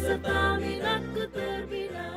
Staminaku terbina.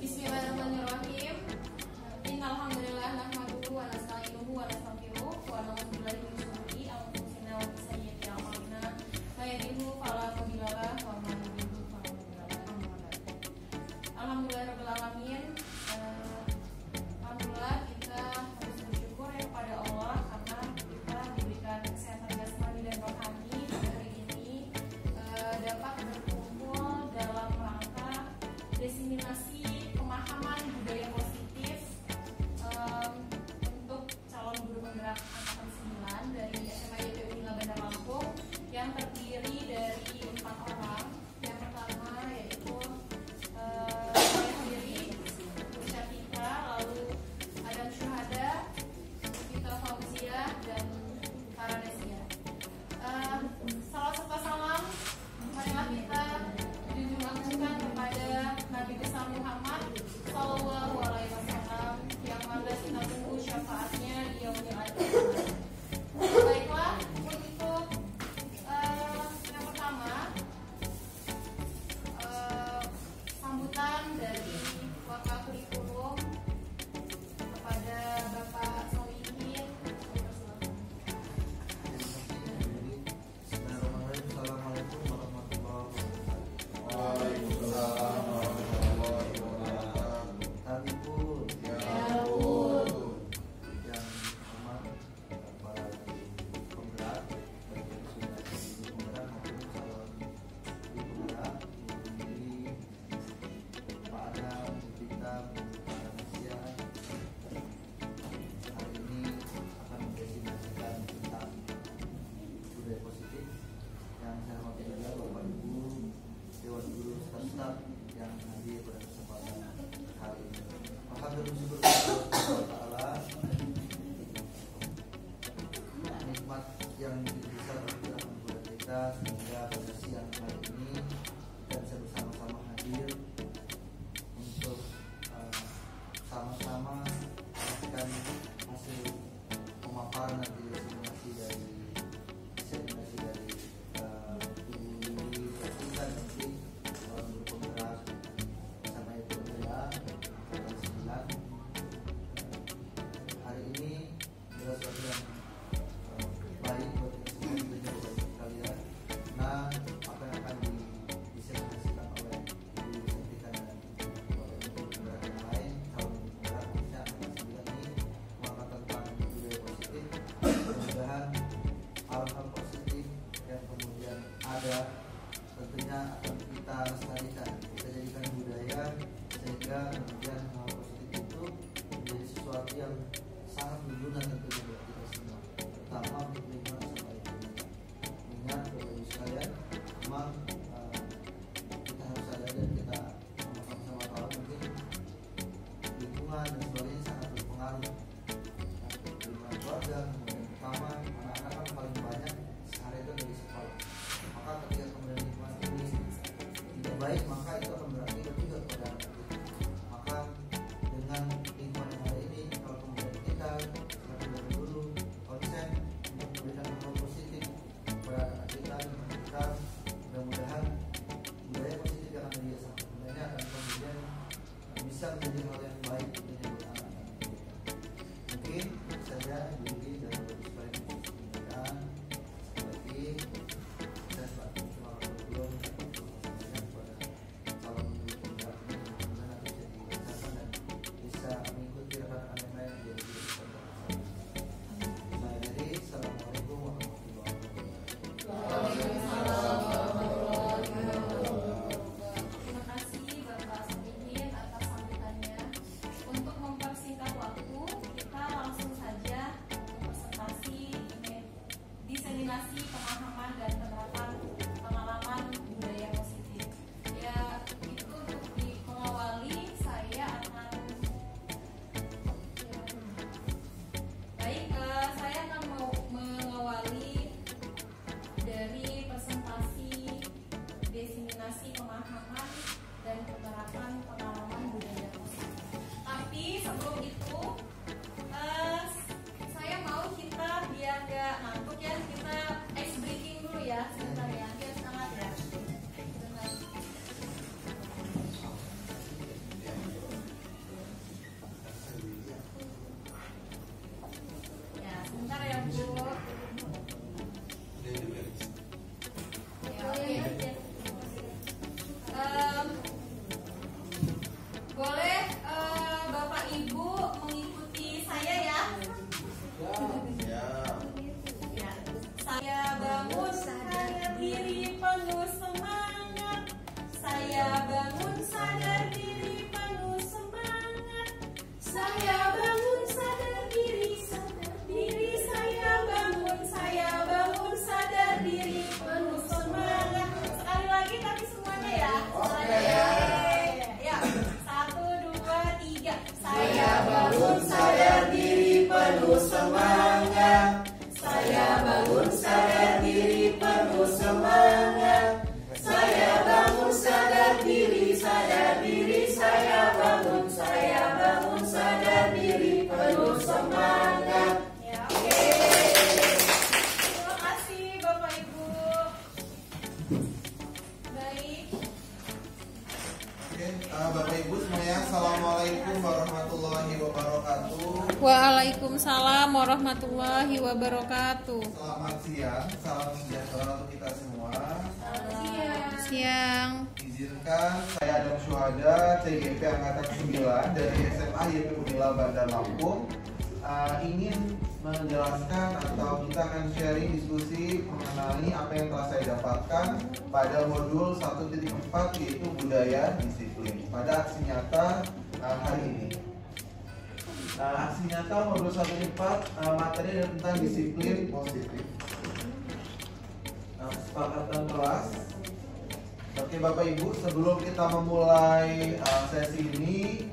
Bismillahirrahmanirrahim. Innalhamdulillah nahmaduhu wa nasta'inuhu wa nastaghfiruh wa na'udzu billahi min syururi anfusina wa min sayyiati a'malina. May yahdihillahu fala mudilla lahu wa may yudlil fala hadiya lahu. Alhamdulillahirabbil alamin. Alhamdulillah kita harus bersyukur ya kepada Allah karena kita diberikan kesehatan jasmani dan rohani pada hari ini dapat berkumpul dalam rangka diseminasi pemahaman budaya positif untuk calon guru penggerak angkatan 9 dari SMA YPU Unila Bandar Lampung yang terdiri dari 4 orang. Yang pertama yaitu saya sendiri, Syafiqa, lalu Adam Syuhada, Fitra Fauziah, dan Faranesia. Salam serta salam marilah kita junjung agungkan kepada Nabi besar Muhammad Sallallahu Alaihi Wasallam yang mana kita tunggu syafaatnya di yaumil akhir. Baiklah, untuk yang pertama sambutan dari wakil kurikulum kepada Bapak Solihin. Assalamualaikum warahmatullahi wabarakatuh. Waalaikumsalam warahmatullahi wabarakatuh. Kami pun yang amat para penggerak, baik yang sudah jadi penggerak maupun calon penggerak, diri Pak Adam, kita para manusia. Hari ini akan mendefinisikan tentang budaya positif yang saya hormati juga Bapak Ibu Dewan Guru Staf yang hadir pada kesempatan hari ini. Maka bersyukur kepada Allah Ta'ala nikmat yang bisa berkurang kepada kita sehingga pada siang hari ini kita bisa bersama-sama hadir untuk sama-sama memastikan hasil pemaparan dan diseminasi dari kita nanti guru penggerak sama itu adalah angkatan 9. Hari ini adalah suatu yang baik buat kita semua, buat kalian. Nah, apa yang akan diseminasikan oleh Ibu Syafiqa dan oleh guru penggerak yang lain, calon penggerak khususnya angkatan 9 ini mengangkat tentang budaya positif. Mudah-mudahan hal-hal positif yang kemudian ada tentunya akan kita lestarikan, kita jadikan budaya sehingga kemudian hal positif itu menjadi sesuatu yang sangat berguna tentunya buat kita semua, terutama untuk lingkungan sama itu. Ingat Bapak Ibu sekalian, memang kita harus sadar dan kita sama-sama tahu mungkin lingkungan dan sebagainya sangat berpengaruh. Lingkungan keluarga, kemudian pertama anak-anak kan paling banyak sehari itu dari sekolah. Maka ketika kemudian lingkungan ini tidak baik, maka itu akan berakibat juga kepada anak kita. Maka dengan lingkungan yang ada ini, kalau kemudian kita sebagai guru konsen untuk memberikan hal positif kepada anak kita, mudah-mudahan budaya positif yang ada di desa sebenarnya akan kemudian bisa menjadi hal yang baik tentunya buat anak-anak kita. Mungkin itu saja Budi dan supaya pendidikan lagi saya selaku orang tua kepada calon muda ini mudah-mudahan nanti bisa dibacakan dan bisa mengikuti rekan-rekan yang lain menjadi lebih baik. Saya jadi assalamualaikum warahmatullahi wabarakatuh. Terima kasih Bapak Solihin atas sambutannya. Untuk mempersingkat waktu, kita langsung saja ke presentasi diseminasi pemahaman dan penerapan pengalaman budaya positif. Ya, itu untuk mengawali saya akan saya akan mengawali dari presentasi diseminasi pemahaman dan penerapan pengalaman budaya positif. Tapi sebelum itu, saya mau kita biar gak ngantuk ya, kita ice breaking dulu ya, sebentar ya, biar semangat ya. Sebentar. Ya, sebentar ya Bu. Ya, oke. Boleh Bapak Ibu mengikuti saya ya? Ya. Saya bangun sadar diri penuh semangat. Saya bangun sadar diri penuh semangat. Saya bangun sadar diri saya bangun sadar diri penuh semangat. Sekali lagi tapi semuanya ya. Ya, 1, 2, 3. Saya bangun sadar diri penuh semangat. Saya bangun sadar diri penuh semangat. Saya bangun sadar diri, saya bangun sadar diri penuh semangat. Ya, oke. Terima kasih Bapak Ibu. Baik. Oke, Bapak Ibu semuanya, Assalamualaikum warahmatullahi wabarakatuh. Waalaikumsalam warahmatullahi wabarakatuh. Selamat siang, salam sejahtera untuk kita semua. Siang. Izinkan saya Adam Syuhada, CGP Angkatan 9 dari SMA YP Unila Bandar Lampung ingin menjelaskan atau kita akan sharing diskusi mengenai apa yang telah saya dapatkan pada modul 1.4 yaitu budaya disiplin pada aksi nyata hari ini. Aksi nyata modul 1.4 materi tentang disiplin positif. Kesepakatan kelas. Oke Bapak Ibu, sebelum kita memulai sesi ini,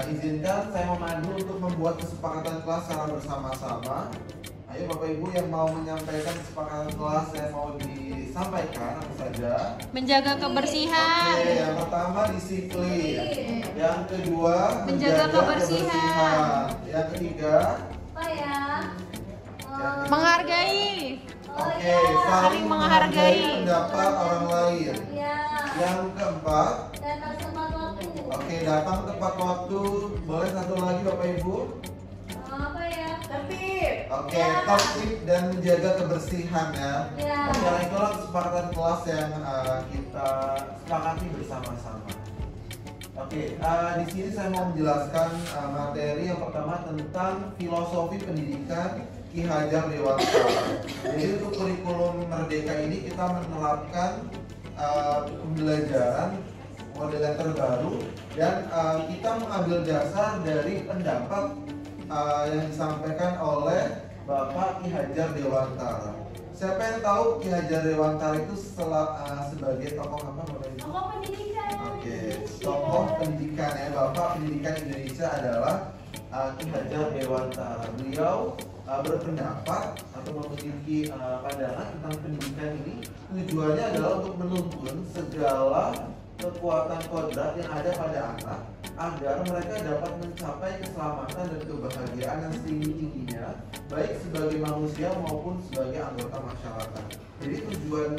izinkan saya memandu untuk membuat kesepakatan kelas secara bersama-sama. Ayo Bapak Ibu yang mau menyampaikan kesepakatan kelas yang mau disampaikan apa saja. Menjaga kebersihan. Oke, yang pertama disiplin. Yang kedua Menjaga kebersihan. Yang ketiga Apa ya? Menghargai. oke, Saling menghargai. pendapat orang lain. Ya. Yang keempat, Datang tepat waktu. oke, datang tepat waktu. Boleh satu lagi Bapak Ibu? Apa ya? Tertib. Oke, Ya. tertib dan menjaga kebersihan ya. Ya. Oke, itulah kesepakatan kelas yang kita sepakati bersama-sama. Oke, di sini saya mau menjelaskan materi yang pertama tentang filosofi pendidikan Ki Hajar Dewantara. Jadi untuk kurikulum Merdeka ini kita menerapkan pembelajaran model yang terbaru dan kita mengambil dasar dari pendapat yang disampaikan oleh Bapak Ki Hajar Dewantara. Siapa yang tahu Ki Hajar Dewantara itu sebagai tokoh apa Bapak Ibu? Tokoh pendidikan. Oke, tokoh pendidikan ya, Bapak Pendidikan Indonesia adalah Ki Hajar Dewantara. Beliau berpendapat atau memiliki pandangan tentang pendidikan ini tujuannya adalah untuk menuntun segala kekuatan kodrat yang ada pada anak agar mereka dapat mencapai keselamatan dan kebahagiaan yang setinggi-tingginya baik sebagai manusia maupun sebagai anggota masyarakat. Jadi tujuan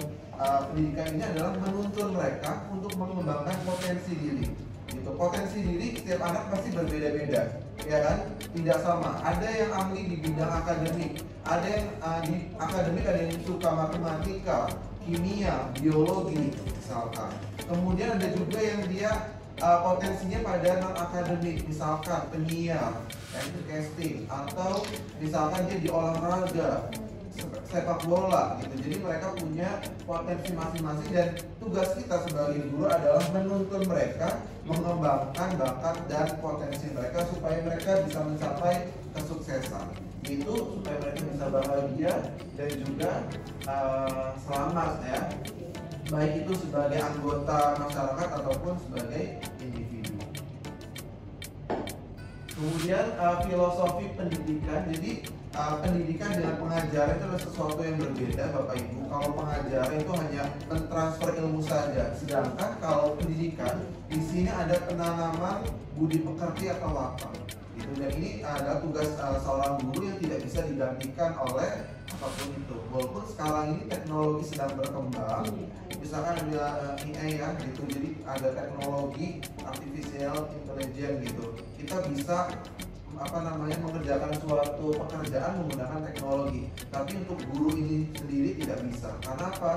pendidikan ini adalah menuntun mereka untuk mengembangkan potensi diri. Gitu. Potensi diri setiap anak pasti berbeda-beda, ya kan? Tidak sama. Ada yang ahli di bidang akademik, ada yang di akademik ada yang suka matematika, kimia, biologi, misalkan. Kemudian ada juga yang dia potensinya pada non akademik, misalkan penyiar, casting, atau misalkan dia di olahraga, sepak bola gitu. Jadi mereka punya potensi masing-masing dan tugas kita sebagai guru adalah menuntun mereka mengembangkan bakat dan potensi mereka supaya mereka bisa mencapai kesuksesan. Itu supaya mereka bisa bahagia dan juga selamat ya. Baik itu sebagai anggota masyarakat ataupun sebagai individu. Kemudian filosofi pendidikan. Jadi pendidikan dengan pengajaran itu adalah sesuatu yang berbeda, Bapak Ibu. Kalau pengajaran itu hanya mentransfer ilmu saja, sedangkan kalau pendidikan di sini ada penanaman budi pekerti atau wakaf. Gitu. Dan ini adalah tugas seorang guru yang tidak bisa digantikan oleh apapun itu. Walaupun sekarang ini teknologi sedang berkembang, misalkan ada AI ya, gitu. Jadi ada teknologi artificial intelligence gitu. Kita bisa mengerjakan suatu pekerjaan menggunakan teknologi, tapi untuk guru ini sendiri tidak bisa. Karena apa?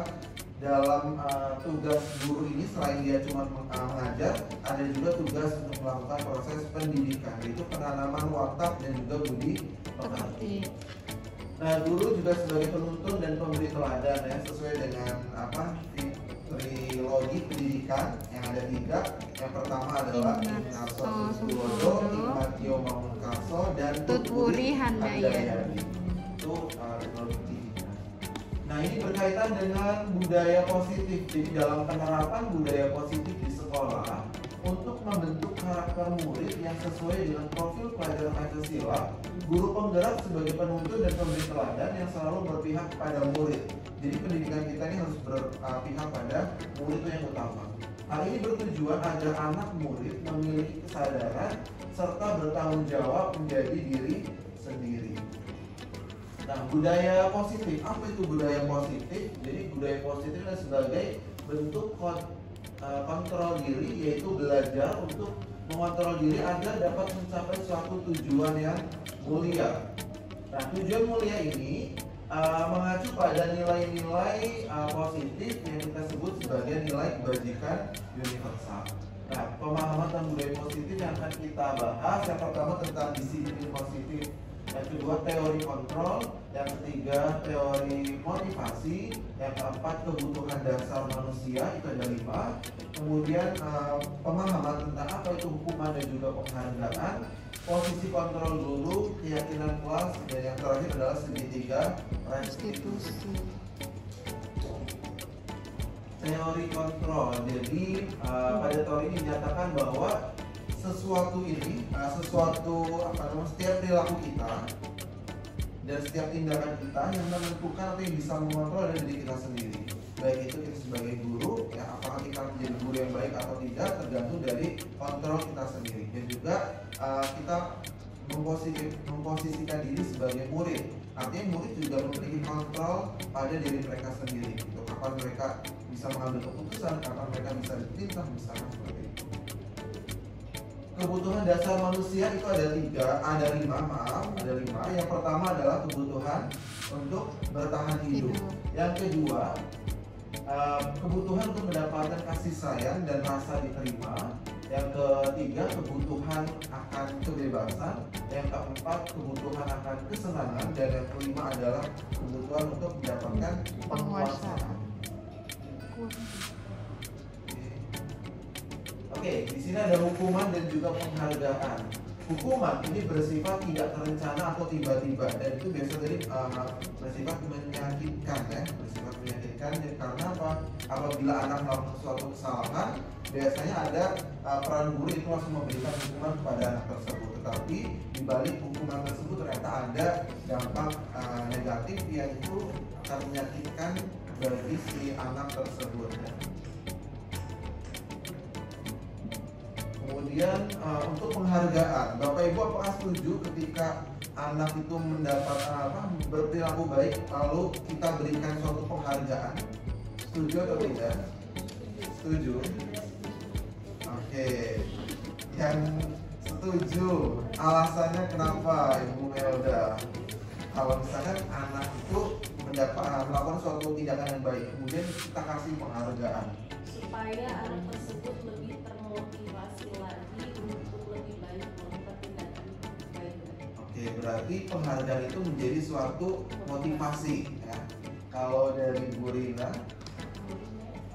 Dalam tugas guru ini selain dia cuma mengajar, ada juga tugas untuk melakukan proses pendidikan, yaitu penanaman watak dan juga budi pekerti. Nah, guru juga sebagai penuntun dan pemberi teladan ya, sesuai dengan trilogi pendidikan yang ada 3. Yang pertama adalah Ignaso Suswodo, Igmatio Mamungkaso, dan Tuturi Handayani. Itu trilogi pendidikan. Nah, ini berkaitan dengan budaya positif. Jadi dalam penerapan budaya positif di sekolah untuk membentuk karakter murid yang sesuai dengan profil pelajaran Pancasila, guru penggerak sebagai penuntun dan pemberi teladan yang selalu berpihak pada murid. Jadi pendidikan kita ini harus berpihak pada murid itu yang utama. Hal ini bertujuan agar anak murid memiliki kesadaran serta bertanggung jawab menjadi diri sendiri. Nah, budaya positif, apa itu budaya positif? Jadi budaya positif adalah sebagai bentuk kontrol diri, yaitu belajar untuk mengontrol diri agar dapat mencapai suatu tujuan yang mulia. Nah, tujuan mulia ini mengacu pada nilai-nilai positif yang kita sebut sebagai nilai kebajikan universal. Nah, pemahaman tentang budaya positif yang akan kita bahas, yang pertama tentang disiplin positif, yang kedua teori kontrol, yang ketiga teori motivasi, yang keempat kebutuhan dasar manusia, itu ada 5. Kemudian pemahaman tentang apa itu hukuman dan juga penghargaan, posisi kontrol guru, keyakinan kelas, dan yang terakhir adalah segitiga restitusi. Teori kontrol. Jadi pada teori ini dinyatakan bahwa setiap perilaku kita dan setiap tindakan kita yang menentukan atau yang bisa mengontrol dari diri kita sendiri. Baik itu kita sebagai guru, ya apakah kita menjadi guru yang baik atau tidak tergantung dari kontrol kita sendiri. Dan juga kita memposisikan diri sebagai murid. Artinya murid juga memiliki kontrol pada diri mereka sendiri. Gitu. Kapan mereka bisa mengambil keputusan, kapan mereka bisa diperintah, misalkan seperti itu. Kebutuhan dasar manusia itu ada 5. Yang pertama adalah kebutuhan untuk bertahan hidup. Yang kedua, kebutuhan untuk mendapatkan kasih sayang dan rasa diterima. Yang ketiga, kebutuhan akan kebebasan. Yang keempat, kebutuhan akan kesenangan. Dan yang kelima adalah kebutuhan untuk mendapatkan penguasaan. Oke, di sini ada hukuman dan juga penghargaan. Hukuman ini bersifat tidak terencana atau tiba-tiba, dan itu biasa dari bersifat menyakitkan ya, karena apa? Apabila anak melakukan suatu kesalahan, biasanya ada peran guru itu langsung memberikan hukuman kepada anak tersebut. Tetapi di balik hukuman tersebut ternyata ada dampak negatif yang itu akan menyakitkan bagi si anak tersebut. Ya. Kemudian untuk penghargaan, Bapak Ibu apakah setuju ketika anak itu mendapat berperilaku baik lalu kita berikan suatu penghargaan? Setuju atau tidak? Setuju. Oke. Yang setuju, alasannya kenapa Ibu Melda? Kalau misalkan anak itu melakukan suatu tindakan yang baik, kemudian kita kasih penghargaan. Supaya anak tersebut lebih termotivasi lagi untuk lebih banyak melakukan tindakan baik. Oke, berarti penghargaan itu menjadi suatu motivasi ya. Kalau dari Bu Rina,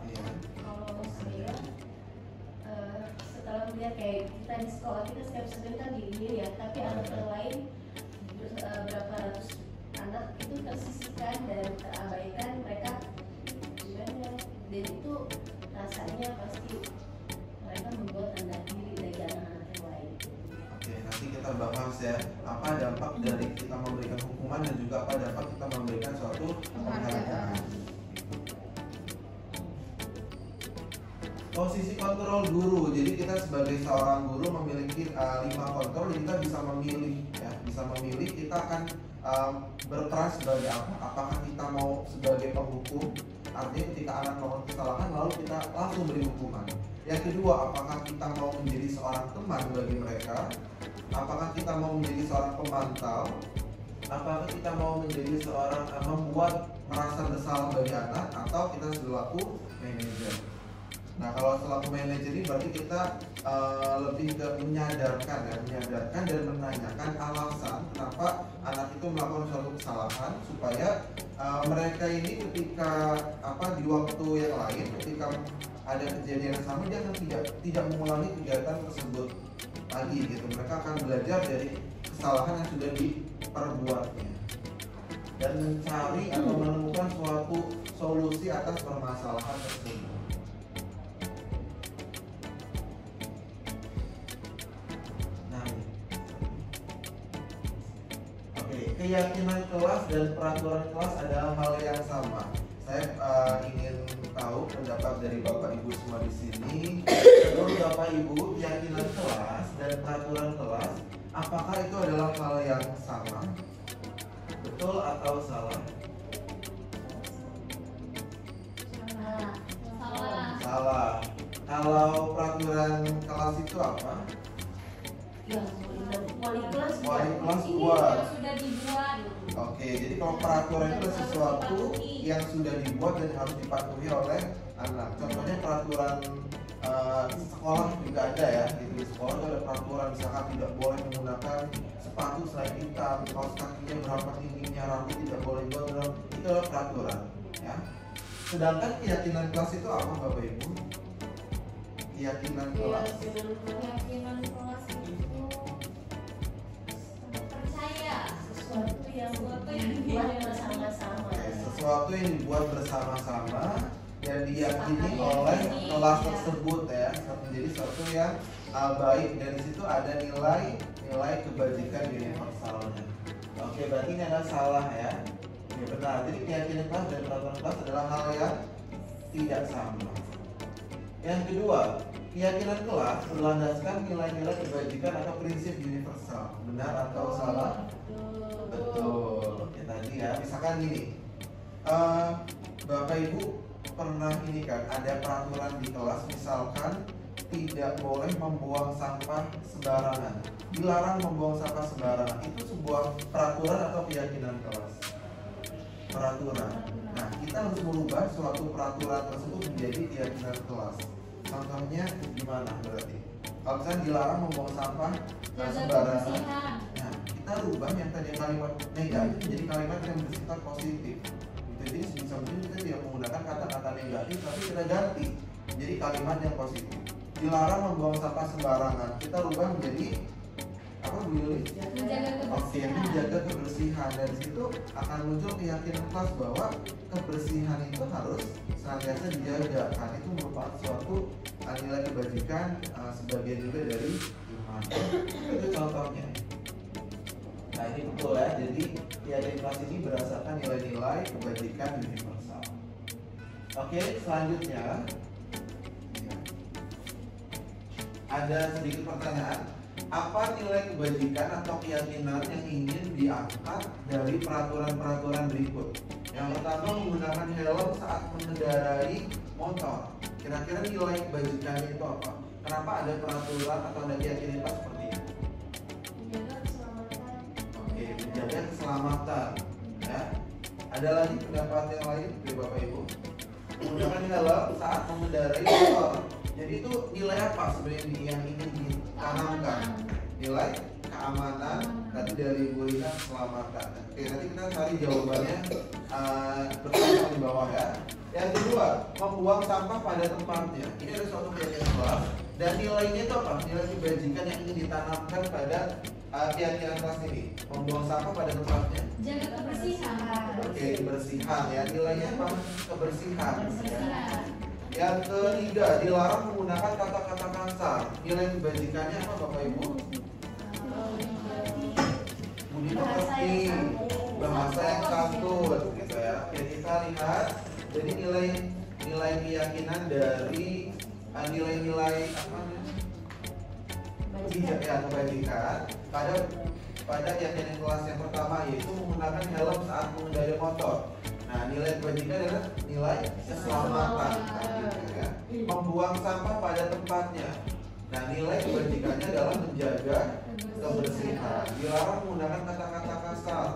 iya. Kalau saya setelah melihat kayak kita di sekolah kita setiap Senin kan gini ya, tapi anak yang lain berapa ratus anak itu tersisihkan dan terabaikan, mereka gimana? Dan itu rasanya pasti mereka membuat tanda diri dari anak-anak yang lain. Oke, nanti kita bahas ya apa dampak dari kita memberikan hukuman dan juga apa dampak kita memberikan suatu penghargaan. Posisi kontrol guru, jadi kita sebagai seorang guru memiliki 5 kontrol, jadi kita bisa memilih ya, bisa memilih kita akan berperan sebagai apa? Apakah kita mau sebagai penghukum, artinya ketika anak melakukan kesalahan lalu kita langsung beri hukuman. Yang kedua, apakah kita mau menjadi seorang teman bagi mereka? Apakah kita mau menjadi seorang pemantau? Apakah kita mau menjadi seorang membuat merasa bersalah bagi anak, atau kita selaku manajer? Nah, kalau selaku manajer ini berarti kita lebih ke menyadarkan dan menanyakan alasan kenapa anak itu melakukan suatu kesalahan, supaya mereka ini ketika di waktu yang lain ketika ada kejadian yang sama dia akan tidak mengulangi kegiatan tersebut lagi gitu. Mereka akan belajar dari kesalahan yang sudah diperbuatnya dan mencari atau menemukan suatu solusi atas permasalahan tersebut. Keyakinan kelas dan peraturan kelas adalah hal yang sama. Saya ingin tahu pendapat dari Bapak Ibu semua di sini. Menurut Bapak Ibu, keyakinan kelas dan peraturan kelas, apakah itu adalah hal yang sama? Betul atau salah? Salah. Kalau peraturan kelas itu apa? Wali kelas buat. Sudah dibuat. Oke, jadi kalau peraturan itu sesuatu yang sudah dibuat dan harus dipatuhi oleh anak. Contohnya peraturan sekolah juga ada ya. Di sekolah itu ada peraturan, misalkan tidak boleh menggunakan sepatu selain hitam, kaos kakinya berapa tingginya, rambut tidak boleh gondrong. Itu adalah peraturan, ya. Sedangkan keyakinan kelas itu apa, Bapak Ibu? Keyakinan kelas. Keyakinan kelas itu percaya sesuatu yang dibuat bersama-sama. Sesuatu yang dibuat bersama-sama dan diyakini oleh kelas tersebut ya, menjadi sesuatu yang baik. Dan di situ ada nilai kebajikan universalnya. Oke, berarti ini adalah salah ya. Ya benar. Jadi keyakinan kelas dan peraturan kelas adalah hal yang tidak sama. Yang kedua, keyakinan kelas berlandaskan nilai-nilai kebajikan atau prinsip universal. Benar atau salah? Betul. Ya tadi ya, misalkan gini, Bapak Ibu pernah ini kan ada peraturan di kelas, misalkan tidak boleh membuang sampah sembarangan, dilarang membuang sampah sembarangan. Itu sebuah peraturan atau keyakinan kelas? Peraturan. Nah, kita harus merubah suatu peraturan tersebut menjadi keyakinan kelas. Contohnya gimana berarti? Kalau misalnya dilarang membuang sampah sembarangan, nah kita rubah yang tadi kalimat negatif menjadi kalimat yang bersifat positif. Jadi sebisa mungkin kita tidak menggunakan kata-kata negatif, tapi kita ganti jadi kalimat yang positif. Dilarang membuang sampah sembarangan, kita rubah menjadi apa, Bu Yuli? Oke, menjaga kebersihan. Dan di situ akan muncul keyakinan kelas bahwa kebersihan itu harus senantiasa dijaga, karena itu merupakan suatu nilai kebajikan, sebagian juga dari iman. Itu contohnya. Nah ini betul ya, jadi keyakinan kelas ini berdasarkan nilai-nilai kebajikan universal. Oke, selanjutnya ada sedikit pertanyaan. Apa nilai kebajikan atau keyakinan yang ingin diangkat dari peraturan-peraturan berikut? Yang pertama, menggunakan helm saat mengendarai motor. Kira-kira nilai kebajikannya itu apa? Kenapa ada peraturan atau ada keyakinan seperti itu? Menjaga keselamatan. Oke, menjaga keselamatan. Ya. Ada lagi pendapat yang lain dari Bapak Ibu? Menggunakan helm saat mengendarai motor. Jadi itu nilai apa sebenarnya yang ingin ditanamkan? Nilai keamanan, tadi dari Bu Rina keselamatan. Oke, nanti kita cari jawabannya bersama di bawah ya. Yang kedua, membuang sampah pada tempatnya. Ini ada suatu keyakinan kelas dan nilainya itu apa? Nilai kebajikan yang ingin ditanamkan pada keyakinan kelas ini. Membuang sampah pada tempatnya. Jaga kebersihan. Oke, kebersihan ya. Nilainya apa? Kebersihan. Kebersihan. Yang ketiga, dilarang menggunakan kata-kata kasar. Nilai kebajikannya apa Bapak Ibu? Budi pekerti, bahasa yang santun, gitu ya. Oke, kita lihat. Jadi nilai keyakinan dari nilai-nilai apa namanya? Kebajikan pada keyakinan kelas yang pertama yaitu menggunakan helm saat mengendarai motor. Nah, nilai kebajikan adalah nilai keselamatan, gitu ya. Membuang sampah pada tempatnya. Nah, nilai kebajikannya adalah menjaga kebersihan. Dilarang menggunakan kata-kata kasar.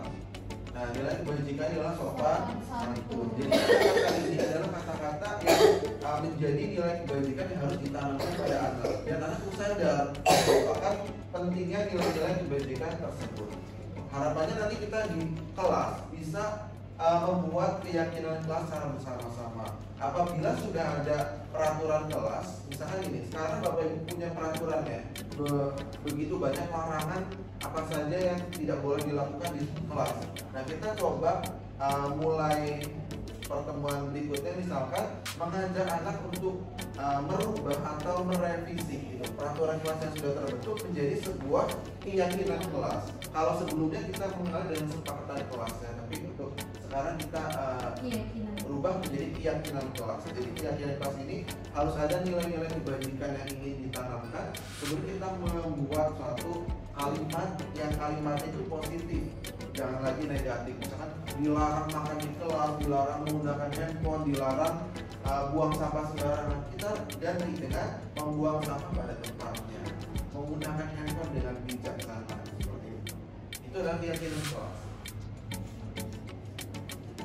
Nah, nilai kebajikan adalah sopan santun. Jadi kata-kata ini adalah kata-kata yang menjadi nilai kebajikan yang harus ditanamkan pada anak. Dan anak itu sadar akan pentingnya nilai-nilai kebajikan tersebut. Harapannya nanti kita di kelas bisa membuat keyakinan kelas secara bersama-sama. Apabila sudah ada peraturan kelas, misalkan ini, sekarang Bapak Ibu punya peraturan ya, begitu banyak larangan apa saja yang tidak boleh dilakukan di kelas. Nah, kita coba mulai pertemuan berikutnya misalkan mengajak anak untuk merubah atau merevisi gitu, peraturan kelas yang sudah terbentuk menjadi sebuah keyakinan kelas. Kalau sebelumnya kita mengenal dengan kesepakatan kelas ya, tapi untuk sekarang kita berubah menjadi keyakinan kelas. Jadi keyakinan kelas ini harus ada nilai-nilai kebajikan yang ingin ditanamkan. Kemudian kita membuat suatu kalimat yang kalimatnya itu positif, jangan lagi negatif. Misalkan dilarang makan di kelas, dilarang menggunakan handphone, dilarang buang sampah sembarangan. Kita ganti dengan membuang sampah pada tempatnya, menggunakan handphone dengan bijaksana. Seperti itu. Itu adalah keyakinan kelas.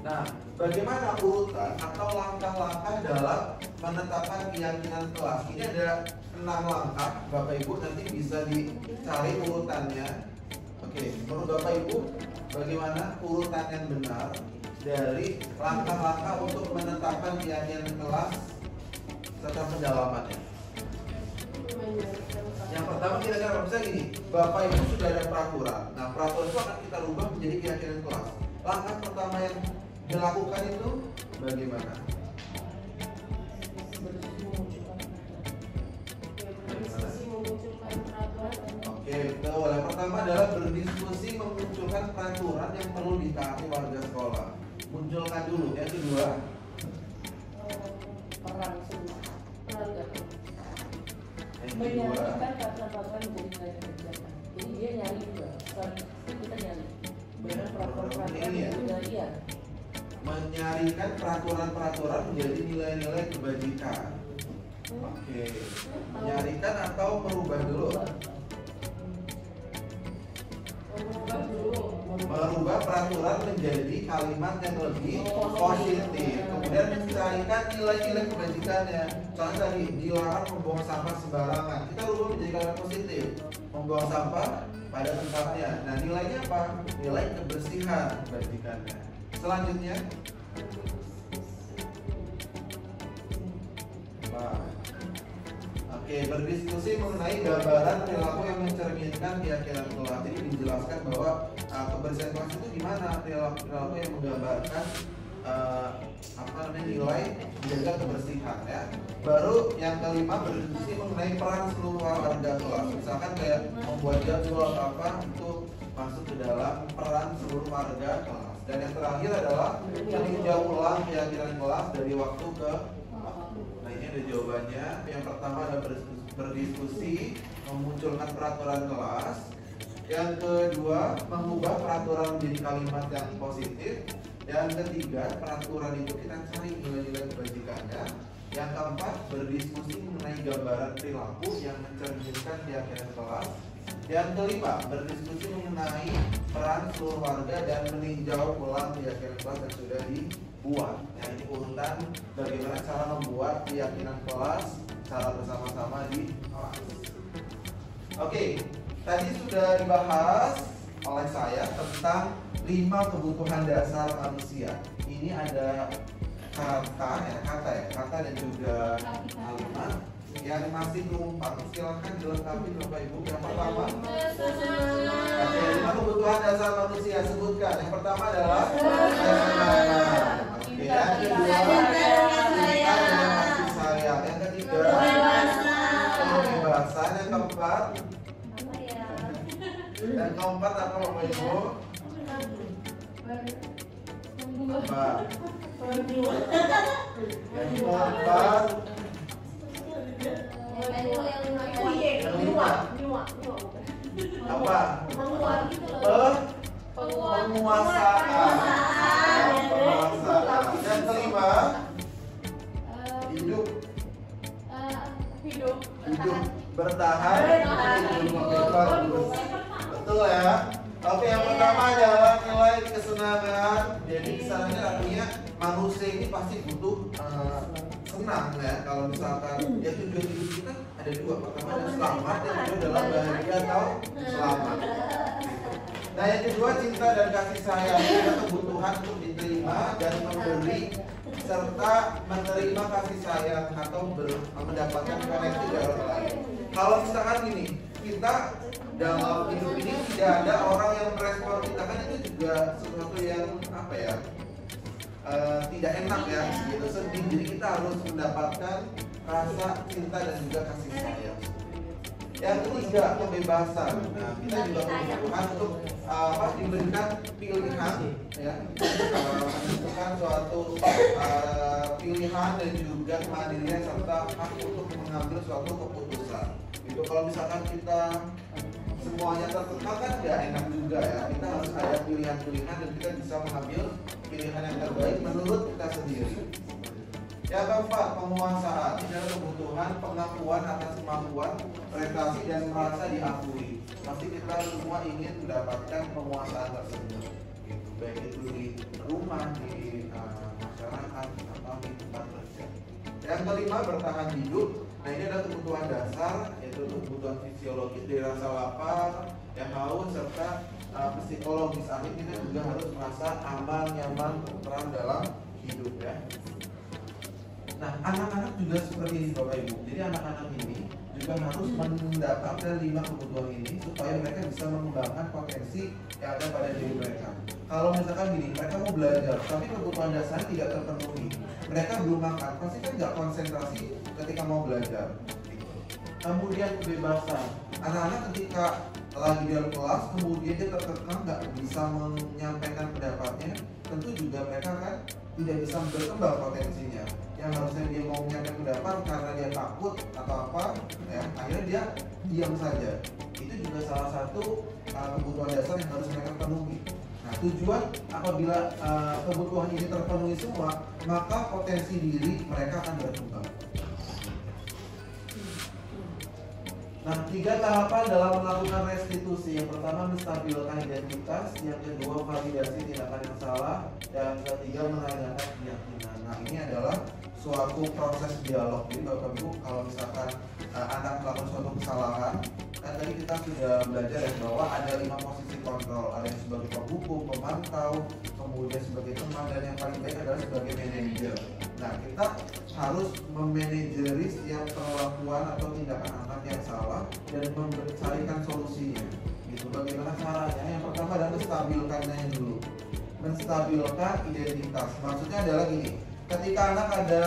Nah, bagaimana urutan atau langkah-langkah dalam menetapkan keyakinan kelas? Ini ada 6 langkah, Bapak Ibu nanti bisa dicari urutannya. Oke, menurut Bapak Ibu, bagaimana urutan yang benar dari langkah-langkah untuk menetapkan keyakinan kelas serta pendalamannya? Yang pertama kira-kira bisa gini, Bapak Ibu sudah ada peraturan. Nah, peraturan itu akan kita rubah menjadi keyakinan kelas. Langkah pertama yang dilakukan itu bagaimana? Oke, betul. Yang pertama adalah berdiskusi memunculkan peraturan yang perlu ditaati warga sekolah. Munculkan dulu. Yang kedua, Perang semua. Perang gak? yang kedua, Menyarankan peraturan-peraturan menjadi nilai kebijakan. Jadi dia nyari juga. Setelah itu kita nyari. Dengan peraturan-peraturan Ini ya? itu dari dia. menyarikan peraturan-peraturan menjadi nilai-nilai kebajikan. Oke, menyarikan atau merubah dulu? Merubah dulu. Merubah peraturan menjadi kalimat yang lebih positif. Kemudian mencarikan nilai-nilai kebajikannya. Contohnya tadi dilarang membuang sampah sembarangan. Kita rubah menjadi kalimat positif. Membuang sampah pada tempatnya. Nah, nilainya apa? Nilai kebersihan kebajikannya. Selanjutnya, oke, berdiskusi mengenai gambaran perilaku yang mencerminkan keyakinan kelas. Jadi dijelaskan bahwa kebersihan kelas itu gimana, perilaku yang menggambarkan nilai menjaga kebersihan ya. Baru yang kelima berdiskusi mengenai peran seluruh warga kelas. Misalkan kayak membuat jadwal apa untuk masuk ke dalam peran seluruh warga kelas. Dan yang terakhir adalah meninjau ulang keyakinan kelas dari waktu ke waktu. Nah, ini ada jawabannya. Yang pertama adalah berdiskusi memunculkan peraturan kelas. Yang kedua, mengubah peraturan menjadi kalimat yang positif. Yang ketiga, peraturan itu kita cari nilai-nilai kebajikannya. Yang keempat, berdiskusi mengenai gambaran perilaku yang mencerminkan keyakinan kelas. Yang kelima, berdiskusi mengenai peran seluruh warga dan meninjau ulang keyakinan kelas yang sudah dibuat. Nah, ini urutan bagaimana cara membuat keyakinan kelas secara bersama-sama di kelas. Oke, tadi sudah dibahas oleh saya tentang 5 kebutuhan dasar manusia. Ini ada kata dan juga kalimat yang masih numpang. Silakan dilengkapi Bapak Ibu. Yang pertama, oke, 5 kebutuhan dasar manusia, sebutkan. Yang pertama adalah kesenangan. Oke, yang kedua cinta dan kasih sayang. Yang ketiga kebebasan. Yang keempat apa Bapak Ibu? Apa? Yang keempat apa? Penguasaan. Yang kelima hidup bertahan. Betul ya. Oke, yang pertama adalah nilai kesenangan. Jadi kesenangan artinya manusia ini pasti butuh senang ya. Kalau misalkan ya tujuan hidup kita ada 2. Pertama adalah selamat, yang kedua adalah bahagia atau selamat. Nah, yang kedua cinta dan kasih sayang. Ada kebutuhan untuk diterima dan memberi serta menerima kasih sayang atau mendapatkan koneksi dari orang lain. Kalau misalkan gini, kita dalam hidup ini tidak ada orang yang merespon kita, kan itu juga sesuatu yang apa ya, tidak enak ya, gitu, sedih. Jadi kita harus mendapatkan rasa cinta dan juga kasih sayang. Yang ketiga, kebebasan. Nah, kita juga membutuhkan untuk diberikan pilihan ya, menentukan suatu pilihan dan juga kemandirian serta hak untuk mengambil suatu keputusan. Itu kalau misalkan kita semuanya tertekan kan nggak enak juga ya. Kita harus ada pilihan-pilihan dan kita bisa mengambil pilihan yang terbaik menurut kita sendiri. Yang keempat, penguasaan. Ini adalah kebutuhan pengakuan atas kemampuan, prestasi dan merasa diakui. Pasti kita semua ingin mendapatkan penguasaan tersebut, gitu. Baik itu di rumah, di masyarakat atau di tempat kerja. Yang kelima, bertahan hidup. Nah, ini adalah kebutuhan dasar, yaitu kebutuhan fisiologis dari rasa lapar, yang haus, serta psikologis. Artinya kita juga harus merasa aman, nyaman, tenteram dalam hidup ya. Nah, anak-anak juga seperti ini Bapak Ibu. Jadi anak-anak ini juga harus mendapatkan 5 kebutuhan ini supaya mereka bisa mengembangkan potensi yang ada pada diri mereka. Kalau misalkan gini, mereka mau belajar, tapi kebutuhan dasarnya tidak terpenuhi, mereka belum makan, pasti kan nggak konsentrasi ketika mau belajar. Kemudian kebebasan. Anak-anak ketika lagi dalam kelas, kemudian dia tertekan nggak bisa menyampaikan pendapatnya, tentu juga mereka kan tidak bisa berkembang potensinya. Yang harusnya dia mau menyampaikan pendapat karena dia takut atau apa, ya, akhirnya dia diam saja. Itu juga salah satu kebutuhan dasar yang harus mereka penuhi. Nah, tujuan apabila kebutuhan ini terpenuhi semua, maka potensi diri mereka akan berkembang. Nah, 3 tahapan dalam melakukan restitusi. Yang pertama, menstabilkan identitas. Yang kedua, validasi tindakan yang salah. Dan ketiga, menanyakan keyakinan. Nah, ini adalah suatu proses dialog. Jadi Bapak Ibu, kalau misalkan anak melakukan suatu kesalahan, kan tadi kita sudah belajar ya bahwa ada 5 posisi kontrol. Ada yang sebagai penghukum, pemantau, kemudian sebagai teman, dan yang paling baik adalah sebagai manajer. Nah, kita harus memanajeri setiap perlakuan atau tindakan anak yang salah dan mencarikan solusinya. Gitu. Bagaimana caranya? Yang pertama adalah menstabilkannya dulu. Menstabilkan identitas. Maksudnya adalah gini, ketika anak ada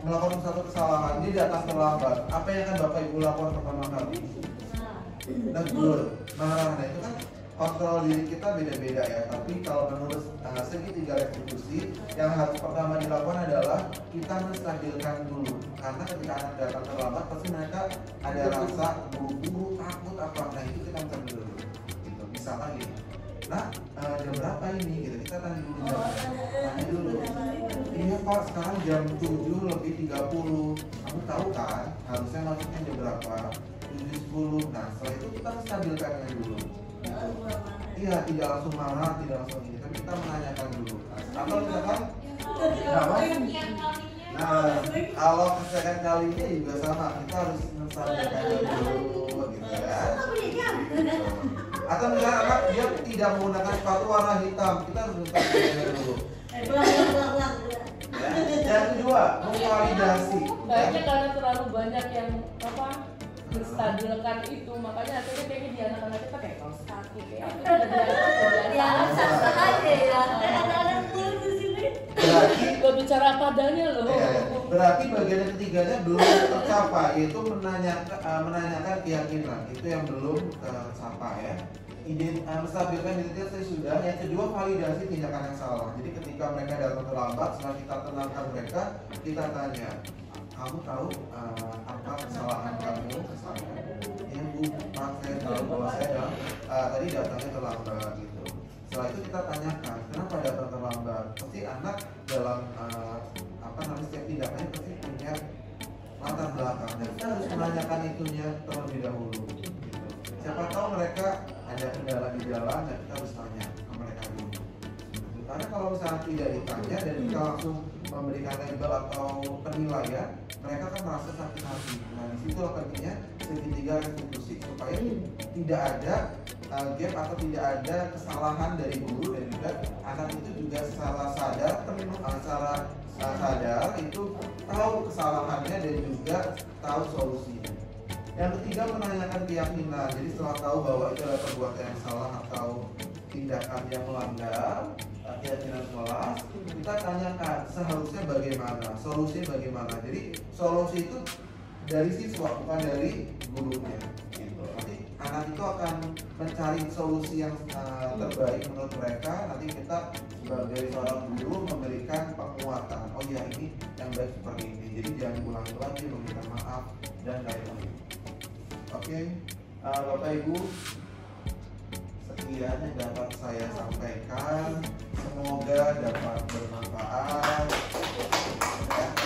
melakukan satu kesalahan, dia datang terlambat, apa yang akan Bapak Ibu lakukan pertama kali? Negur, marah. Nah, itu kan kontrol diri kita beda-beda ya. Tapi kalau menurut segitiga restitusi, yang harus pertama dilakukan adalah kita menstabilkan dulu. Karena ketika anak datang terlambat, pasti mereka ada rasa buru-buru, takut apa. Nah, itu kita menstabilkan dulu. Gitu. Misalkan gini, Nah, jam berapa ini? Gitu. Kita tanya dulu jam. Tanya dulu. Iya Pak, sekarang jam 7:30. Kamu tahu kan, harusnya masuknya jam berapa? 7:10. Nah, setelah itu kita stabilkannya dulu. Iya, tidak langsung marah, tidak langsung ini, tapi kita menanyakan dulu. Atau misalkan, nah, kalau kesekian kalinya juga sama, kita harus menstabilkannya dulu, gitu ya. Atau misalkan anak dia tidak menggunakan sepatu warna hitam, kita harus menstabilkannya dulu. Ya. Yang kedua, memvalidasi. Banyak karena terlalu banyak yang apa menstabilkan itu, makanya akhirnya kayaknya di anak-anak kita kayak kaos kaki kayak itu Berarti gak bicara apa adanya loh. berarti bagian yang ketiganya belum tercapai, yaitu menanyakan keyakinan. Itu yang belum tercapai ya. Menstabilkan identitas sudah. Yang kedua, validasi tindakan yang salah. Jadi ketika mereka datang terlambat, setelah kita tenangkan mereka, kita tanya, kamu tahu apa kesalahan kamu? Ya Bu, maaf saya tahu bahwa saya tadi datangnya terlambat gitu. Setelah itu kita tanyakan, kenapa datang terlambat? Pasti anak dalam setiap tindakannya pasti punya latar belakang. Dan kita harus menanyakan itunya terlebih dahulu. Gitu. Siapa tahu mereka ada kendala di jalan, dan kita harus tanya ke mereka dulu. Karena kalau misalnya tidak ditanya dan kita langsung memberikan label atau penilaian, mereka kan merasa sakit hati. Nah, disitulah pentingnya segitiga restitusi supaya tidak ada gap atau tidak ada kesalahan dari guru, dan juga anak itu juga secara sadar, secara sadar itu tahu kesalahannya dan juga tahu solusinya. Yang ketiga, menanyakan keyakinan. Jadi setelah tahu bahwa itu adalah perbuatan yang salah atau tindakan yang melanggar keyakinan kelas, kita tanyakan seharusnya bagaimana, solusinya bagaimana. Jadi solusi itu dari siswa, bukan dari gurunya. Gitu. Nanti anak itu akan mencari solusi yang terbaik menurut mereka. Nanti kita sebagai seorang guru memberikan penguatan. Oh ya, ini yang baik seperti ini. Jadi jangan ulangi lagi, meminta maaf dan lain-lain. Oke, Bapak Ibu, sekian yang dapat saya sampaikan. Semoga dapat bermanfaat.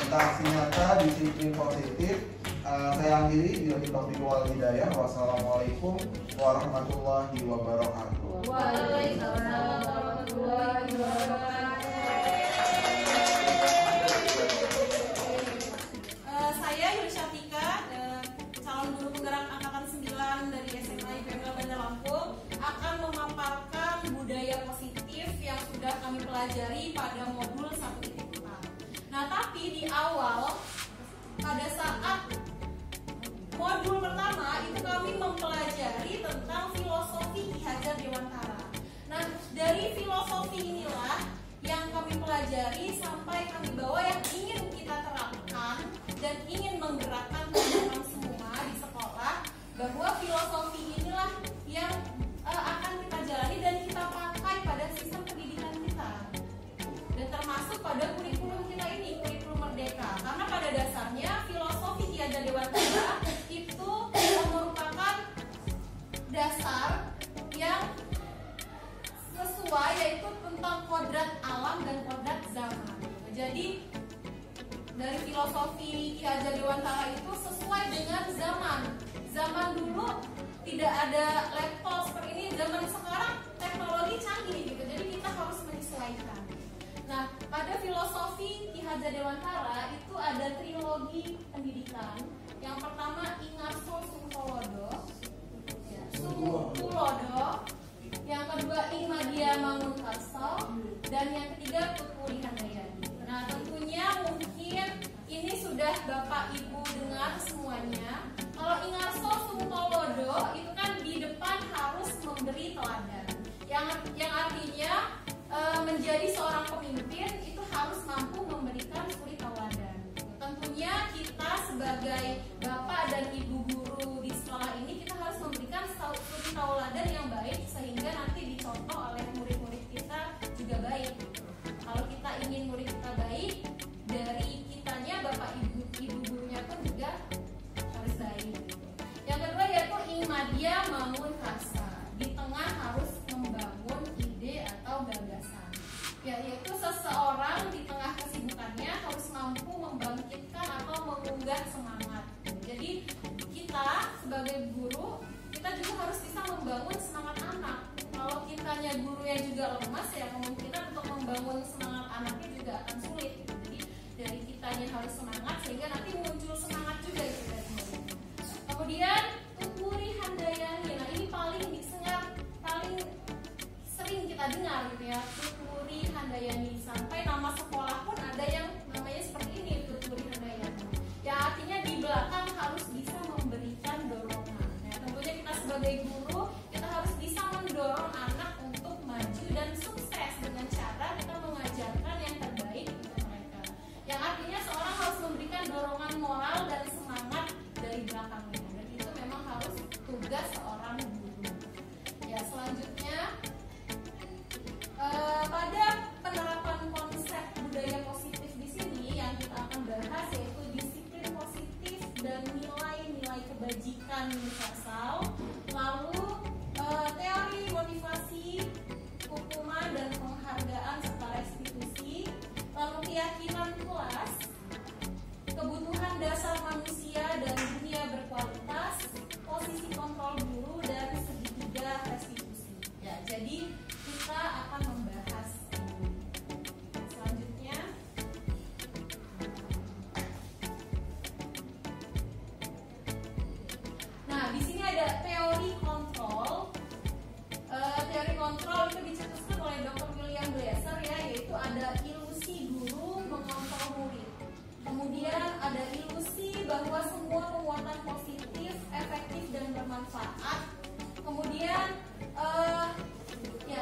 Interaksi nyata, disiplin positif. Saya akhiri bila taufiq wal hidayah. Wassalamualaikum warahmatullahi wabarakatuh. Waalaikumsalam warahmatullahi wabarakatuh. Saya Yulisyatika, calon guru penggerak angkatan 9 dari SMA IPM Bandar Lampung, akan memaparkan budaya positif yang sudah kami pelajari pada modul 1.4. Nah, tapi di awal pada saat modul pertama itu kami mempelajari tentang filosofi Ki Hajar Dewantara. Nah, dari filosofi inilah yang kami pelajari sampai kami bawa yang ingin kita terapkan dan ingin menggerakkan teman-teman semua di sekolah, bahwa filosofi inilah yang akan kita jalani dan kita pakai pada sistem pendidikan kita, dan termasuk pada kurikulum kita ini, kurikulum Merdeka. Karena pada dasarnya filosofi Ki Hajar Dewantara itu merupakan dasar yang sesuai, yaitu tentang kodrat alam dan kodrat zaman. Jadi dari filosofi Ki Hajar Dewantara itu sesuai dengan zaman. Zaman dulu tidak ada laptop seperti ini, zaman sekarang teknologi canggih gitu. Jadi kita harus menyesuaikan. Nah, pada filosofi Ki Hajar Dewantara itu ada trilogi pendidikan. Yang pertama Ingarso Sungkolodo, yang kedua Ingmadia Mangunkarso, dan yang ketiga Tutpuli Handayani. Nah, tentunya mungkin ini sudah Bapak Ibu dengar semuanya. Kalau Ingarso Sungkolodo itu kan di depan harus memberi teladan, yang artinya menjadi seorang pemimpin itu harus mampu memberikan suri tauladan. Tentunya kita sebagai bapak dan ibu guru di sekolah ini, kita harus memberikan suri tauladan yang baik sehingga nanti dicontoh oleh murid-murid kita juga baik. Kalau kita ingin murid kita baik, dari kitanya bapak ibu gurunya pun juga harus baik. Yang kedua yaitu Ingmadia Mangunkarsa, di tengah harus membangun gurunya juga lemas, ya kemungkinan untuk membangun semangat anaknya juga akan sulit. Jadi dari kitanya harus semangat sehingga nanti muncul semangat juga gitu dari murid. Kemudian tuturi handayani. Nah ini paling sering kita dengar gitu ya, tuturi handayani. Sampai nama sekolah pun ada yang namanya seperti ini, tuturi handayani. Ya artinya di belakang harus bisa memberikan dorongan. Nah tentunya kita sebagai guru kita harus bisa mendorong anak untuk maju dan sukses dengan cara kita mengajarkan yang terbaik untuk mereka. Yang artinya seorang harus memberikan dorongan moral dan semangat dari belakangnya. Dan itu memang harus tugas seorang guru. Ya selanjutnya pada penerapan konsep budaya positif di sini yang kita akan bahas yaitu disiplin positif dan nilai-nilai kebajikan universal, lalu teori motivasi, hukuman dan penghargaan serta restitusi, lalu keyakinan kelas, kebutuhan dasar manusia dan dunia berkualitas, posisi kontrol guru dan segitiga restitusi. Ya, jadi kita akan membahas selanjutnya. Nah, di sini ada teori kontrol. Teori kontrol itu dicetuskan oleh Dr. William Glasser ya, yaitu ada ilusi guru mengontrol murid. Kemudian ada ilusi bahwa semua penguatan positif, efektif dan bermanfaat. Kemudian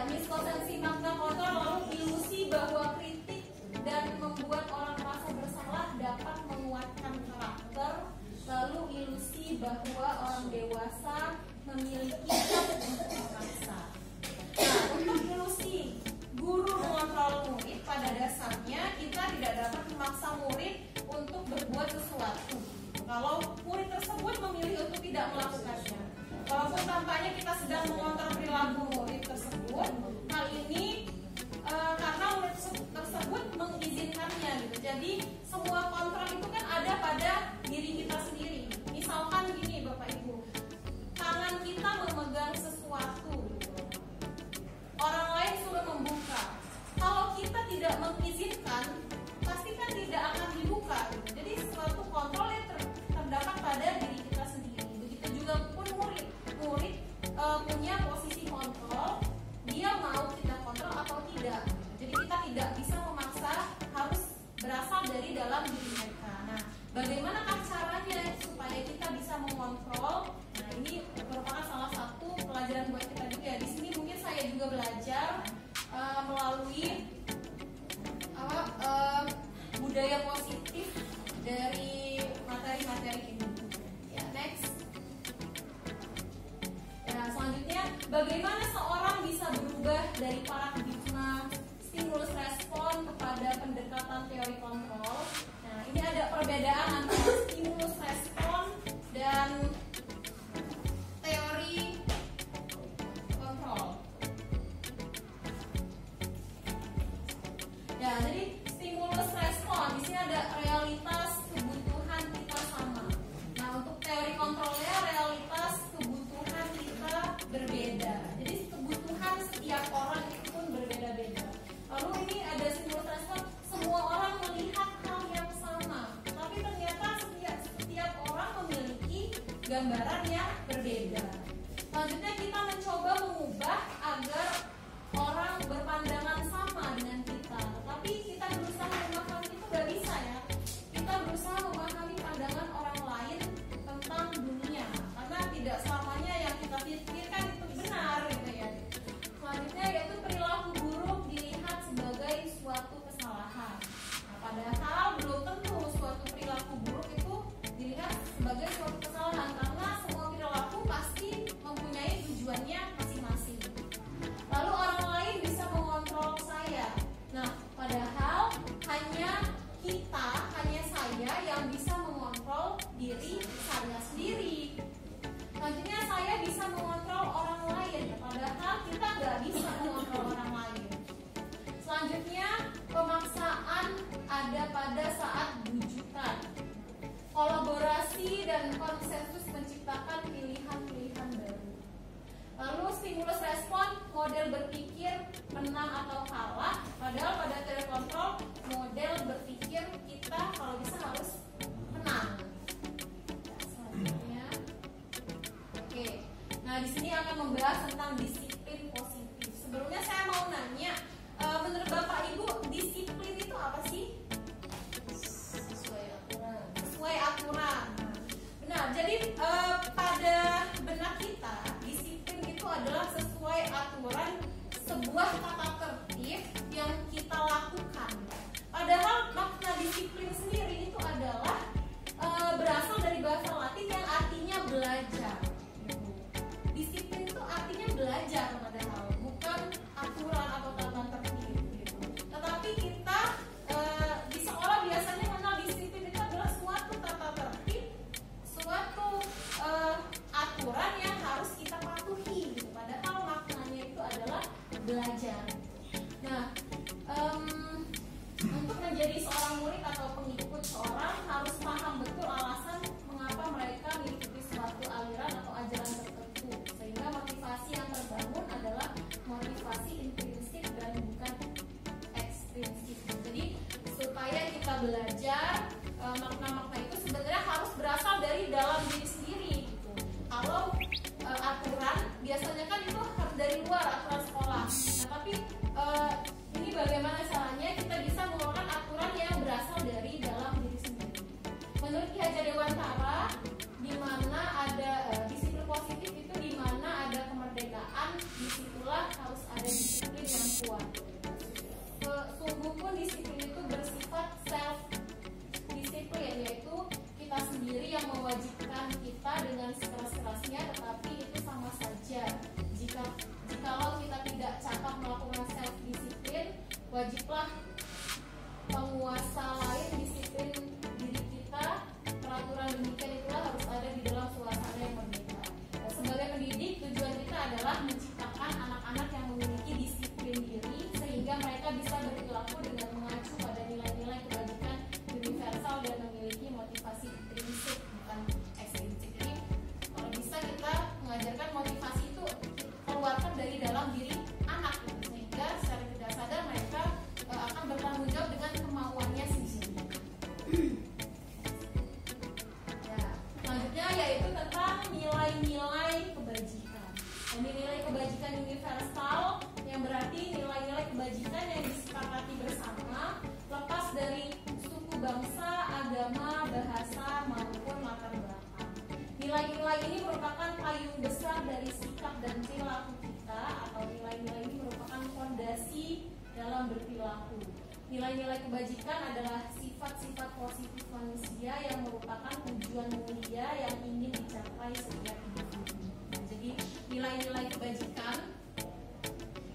miskonsensi makna kontrol, lalu ilusi bahwa kritik dan membuat orang merasa bersalah dapat menguatkan karakter, lalu ilusi bahwa orang dewasa memiliki hak untuk memaksa. Nah, untuk ilusi guru mengontrol murid, pada dasarnya kita tidak dapat memaksa murid untuk berbuat sesuatu kalau murid tersebut memilih untuk tidak melakukannya. Walaupun tampaknya kita sedang mengontrol perilaku murid tersebut, hal ini karena murid tersebut mengizinkannya gitu. Jadi semua kontrol itu kan ada pada diri kita sendiri. Misalkan gini Bapak Ibu, tangan kita memegang sesuatu gitu. Orang lain suruh membuka. Kalau kita tidak mengizinkan, pasti kan tidak akan dibuka gitu. Jadi suatu kontrol yang terdapat pada diri kita sendiri. Begitu juga pun murid punya posisi kontrol, dia mau kita kontrol atau tidak. Jadi kita tidak bisa memaksa, harus berasal dari dalam diri mereka. Nah, bagaimanakah caranya supaya kita bisa mengontrol? Nah, ini merupakan salah satu pelajaran buat kita juga. Di sini mungkin saya juga belajar melalui budaya positif dari materi-materi ini. Ya, next. Ya, selanjutnya, bagaimana seorang bisa berubah dari paradigma stimulus respon kepada pendekatan teori kontrol? Nah, ini ada perbedaan antara stimulus respon dan teori kontrol. Ya, jadi stimulus respon di sini ada realitas kebutuhan kita sama. Nah, untuk teori kontrolnya realitas kebutuhan kita berbeda. Jadi kebutuhan setiap orang itu pun berbeda-beda. Lalu ini ada stimulus respon, semua orang melihat hal yang sama, tapi ternyata setiap orang memiliki gambaran yang berbeda. Selanjutnya kita mencoba mengubah agar orang berpandangan sama dengan kita, tapi kita berusaha memahami itu gak bisa ya. Kita berusaha memahami pandangan orang lain tentang dunia, karena tidak selamanya yang kita pikirkan itu benar gitu ya. Selanjutnya yaitu perilaku buruk dilihat sebagai suatu kesalahan. Nah, padahal belum tentu suatu perilaku buruk itu dilihat sebagai suatu kesalahan, karena semua perilaku pasti mempunyai tujuannya masing-masing. Lalu orang lain bisa mengontrol saya. Nah, padahal hanya saya yang bisa mengontrol diri saya sendiri. Selanjutnya saya bisa mengontrol orang lain, padahal kita nggak bisa mengontrol orang lain. Selanjutnya, pemaksaan ada pada saat bujukan. Kolaborasi dan konsensus menciptakan pilihan-pilihan baru. Lalu stimulus respon, model berpikir menang atau kalah, padahal pada teori kontrol model berpikir kita kalau bisa harus menang. Selanjutnya, oke. Nah di sini akan membahas tentang disiplin positif. Sebelumnya saya mau nanya, menurut Bapak Ibu disiplin itu apa sih? Sesuai aturan. Benar. Jadi pada benak kita disiplin itu adalah sesuai aturan sebuah tata tertib yang kita lakukan. Padahal makna disiplin sendiri itu adalah berasal dari bahasa Latin yang artinya belajar. Disiplin itu artinya belajar padahal, bukan aturan atau tata tertib gitu. Tetapi kita di sekolah biasanya mengenal disiplin itu adalah suatu tata tertib, suatu aturan yang harus kita patuhi gitu. Padahal maknanya itu adalah belajar. Nah, untuk menjadi seorang murid atau pengikut seorang harus paham betul alasan mengapa mereka mengikuti suatu aliran atau ajaran tertentu, sehingga motivasi yang terbangun adalah motivasi intrinsik dan bukan ekstrinsik. Jadi supaya kita belajar, makna-makna itu sebenarnya harus berasal dari dalam diri sendiri gitu. Kalau aturan biasanya kan itu harus dari luar, aturan sekolah. Nah tapi ini bagaimana caranya kita bisa mengeluarkan aturan yang berasal dari dalam diri sendiri. Menurut Ki Hajar Dewantara, di mana ada disiplin positif itu di mana ada kemerdekaan, disitulah harus ada disiplin yang kuat. Sungguh pun disiplin itu bersifat self disiplin, yaitu kita sendiri yang mewajibkan kita dengan sekeras-kerasnya, tetapi itu sama saja jikalau kita tidak cakap melakukan self disiplin, wajiblah penguasa lain disiplin diri kita. Peraturan demikian itulah harus ada di dalam suasana yang merdeka. Sebagai pendidik, tujuan kita adalah menciptakan anak-anak yang memiliki disiplin diri sehingga mereka bisa berperilaku dengan mengacu pada nilai-nilai kebajikan universal dan memiliki motivasi intrinsik bukan ekstrinsik. Jadi kalau bisa kita mengajarkan motivasi itu keluarkan dari dalam diri anak gitu, sehingga secara tidak sadar mereka akan bertanggung jawab dengan kemauannya sendiri. Ya, selanjutnya yaitu tentang nilai-nilai kebajikan. Nilai kebajikan universal yang berarti nilai-nilai kebajikan yang disepakati bersama, lepas dari suku, bangsa, agama, bahasa maupun latar belakang. Nilai-nilai ini merupakan payung besar dari sikap dan perilaku kita, atau nilai-nilai ini merupakan fondasi dalam berperilaku. Nilai-nilai kebajikan adalah sifat-sifat positif manusia yang merupakan tujuan mulia yang ingin dicapai setiap individu. Jadi nilai-nilai kebajikan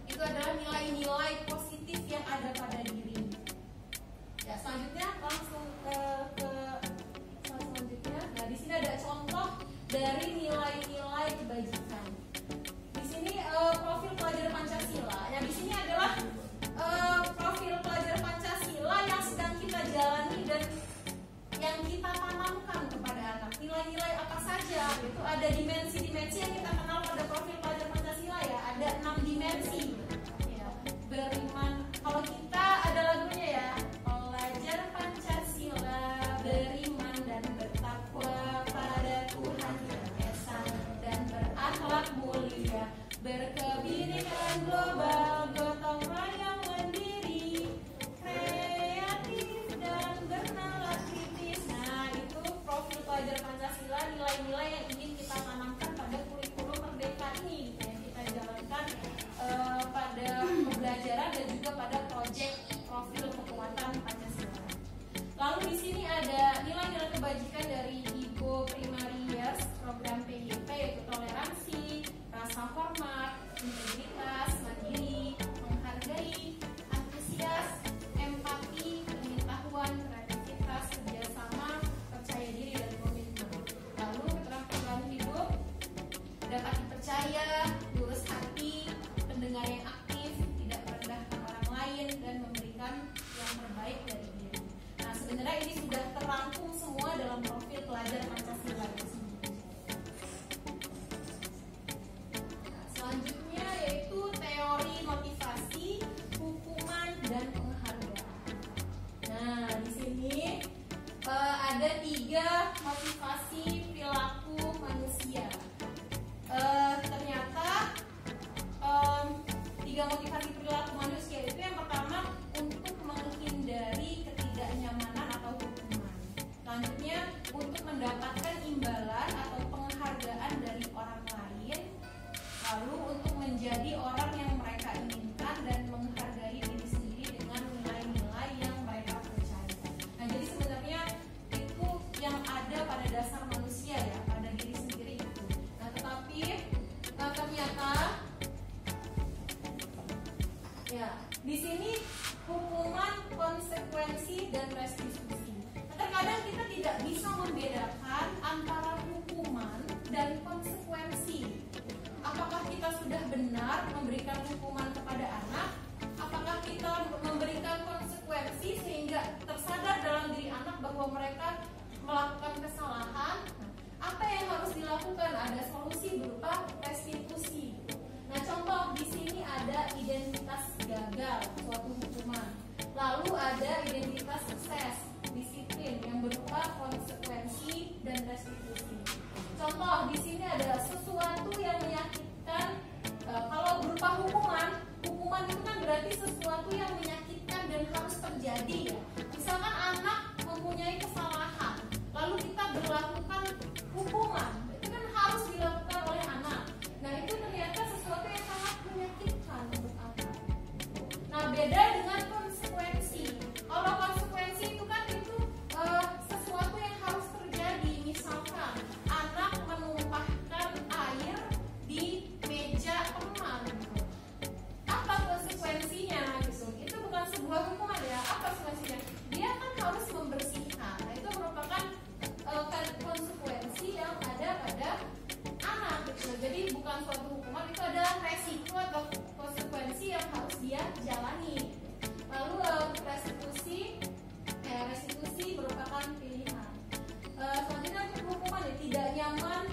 itu adalah nilai-nilai positif yang ada pada diri. Ya, selanjutnya langsung ke selanjutnya. Nah, di sini ada contoh dari nilai-nilai kebajikan. Di sini profil pelajar Pancasila. Yang di sini adalah profil pelajar Pancasila yang sedang kita jalani dan yang kita tanamkan kepada anak. Nilai-nilai apa saja? Itu ada dimensi-dimensi yang kita kenal pada profil pelajar Pancasila ya. Ada 6 dimensi. Ya, beriman. Kalau kita ada lagunya ya. Pelajar Pancasila beriman dan bertakwa pada Tuhan Yang Esa dan berakhlak mulia, berkebinekaan global, gotong royong mandiri, kreatif dan bernalar kritis. Nah, itu profil pelajar Pancasila, nilai-nilai yang ingin kita tanamkan pada kurikulum merdeka ini yang kita jalankan pada pembelajaran dan juga pada proyek profil kekuatan Pancasila. Lalu di sini ada nilai-nilai kebajikan dari Igo Primary Years program PYP, yaitu toleransi, rasa hormat, integritas, mandiri, menghargai, antusias, empati, pengetahuan, kreativitas, kerjasama, percaya diri, dan komitmen. Lalu keterampilan hidup dapat dipercaya, lurus hati, pendengar yang aktif, tidak merendahkan orang lain, dan memberikan yang terbaik dari diri. Nah, sebenarnya ini sudah terangkum semua dalam profil pelajar Pancasila itu sendiri. Nah, selanjutnya 3 motivasi perilaku manusia itu yang pertama untuk menghindari ketidaknyamanan atau hukuman. Selanjutnya untuk mendapatkan imbalan atau penghargaan dari orang lain. Lalu untuk menjadi orang yang mereka inginkan dan menghargai diri sendiri dengan nilai-nilai yang mereka percaya. Nah, jadi sebenarnya itu yang ada pada dasar manusia ya, pada diri sendiri itu. Nah, tetapi ternyata ya di sini hukuman, konsekuensi dan restitusi. Terkadang kita tidak bisa membedakan antara hukuman dan konsekuensi. Apakah kita sudah benar memberikan hukuman kepada anak? Apakah kita memberikan konsekuensi sehingga tersadar dalam diri anak bahwa mereka melakukan kesalahan? Apa yang harus dilakukan? Ada solusi berupa restitusi. Nah, contoh di sini ada identitas gagal, suatu hukuman. Lalu ada identitas sukses, disiplin yang berupa konsekuensi dan restitusi. Contoh di sini ada sesuatu yang menyakitkan. Kalau berupa hukuman itu kan berarti sesuatu yang menyakitkan dan harus terjadi ya. Misalkan anak mempunyai kesalahan, lalu kita berlakukan hukuman, itu kan harus dilakukan oleh anak. Nah, itu ternyata sesuatu yang sangat menyakitkan untuk anak. Nah, beda dengan konsekuensi. Kalau konsekuensi itu kan sesuatu yang harus terjadi. Misalkan anak menumpahkan air di meja teman. Apa konsekuensinya gitu? Itu bukan sebuah hukuman ya. Apa konsekuensinya? Dia kan harus membersihkan. Nah, itu merupakan konsekuensi yang ada pada anak gitu. Jadi bukan suatu hukuman, itu ada resiko atau konsekuensi yang harus dia jalani. Lalu restitusi merupakan pilihan. Selanjutnya hukuman ya, tidak nyaman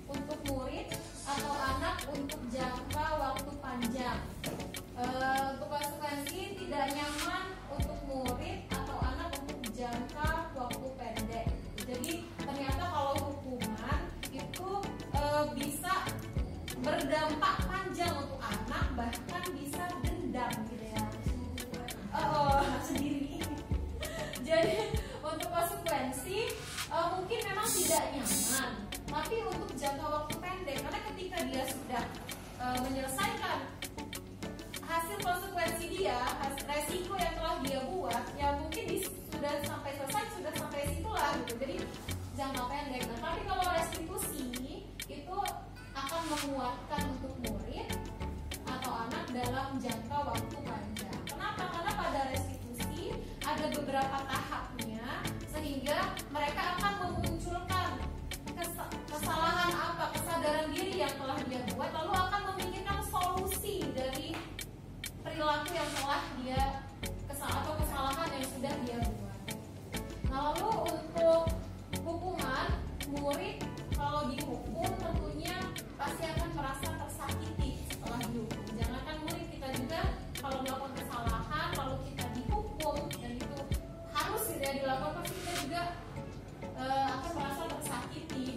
untuk murid atau anak untuk jangka waktu panjang. Untuk konsekuensi tidak nyaman untuk murid atau anak untuk jangka waktu pendek. Jadi ternyata kalau hukuman itu bisa berdampak panjang untuk anak, bahkan bisa dendam gitu ya. Sendiri. Jadi untuk konsekuensi mungkin memang tidak nyaman, tapi untuk jangka waktu pendek, karena ketika dia sudah menyelesaikan hasil konsekuensi dia, resiko yang telah dia buat, ya mungkin sudah sampai selesai, sudah sampai situlah gitu. Jadi jangka pendek. Nah, tapi kalau restitusi itu akan menguatkan untuk murid atau anak dalam jangka waktu panjang. Kenapa? Karena pada restitusi ada beberapa tahapnya, sehingga mereka akan memunculkan kesalahan apa, kesadaran diri yang telah dia buat, lalu akan memikirkan solusi dari perilaku yang telah dia atau kesalahan yang sudah dia buat. Nah, lalu untuk hukuman, murid kalau dihukum tentunya pasti akan merasa tersakiti setelah dihukum. Jangankan murid, kita juga kalau melakukan kesalahan lalu kita dihukum dan itu harus tidak dilakukan, pasti kita juga akan merasa tersakiti.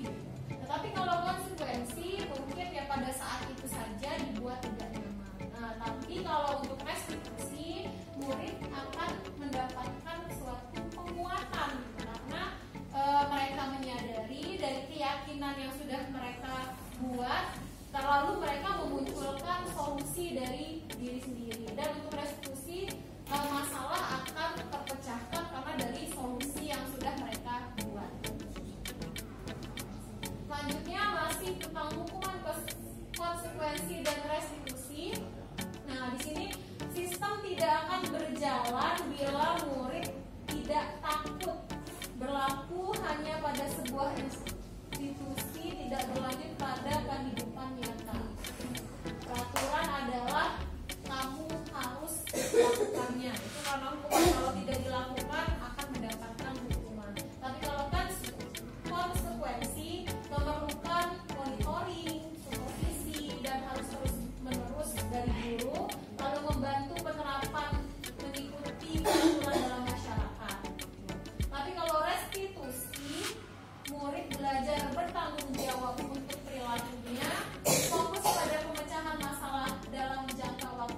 Tetapi kalau konsekuensi mungkin ya pada saat itu saja dibuat tidak nyaman. Nah, tapi kalau untuk restitusi, murid akan mendapatkan suatu penguatan gitu, karena mereka menyadari dari keyakinan yang sudah mereka buat, lalu mereka memunculkan solusi dari diri sendiri. Dan untuk restitusi, masalah akan terpecahkan karena dari solusi yang sudah mereka buat. Selanjutnya masih tentang hukuman, konsekuensi dan restitusi. Nah, di sini sistem tidak akan berjalan bila murid tidak takut. Berlaku hanya pada sebuah institusi, tidak berlanjut pada kehidupan nyata. Peraturan adalah kamu harus melakukannya. Itu karena hukuman kalau tidak dilakukan akan mendapatkan hukuman. Tapi kalau kan konsekuensi memerlukan monitoring, supervisi, dan harus terus menerus dari guru, lalu membantu penerapan mengikuti peraturan dalam masyarakat. Tapi kalau restitusi, murid belajar bertanggung jawab untuk perilakunya, fokus pada pemecahan masalah dalam jangka waktu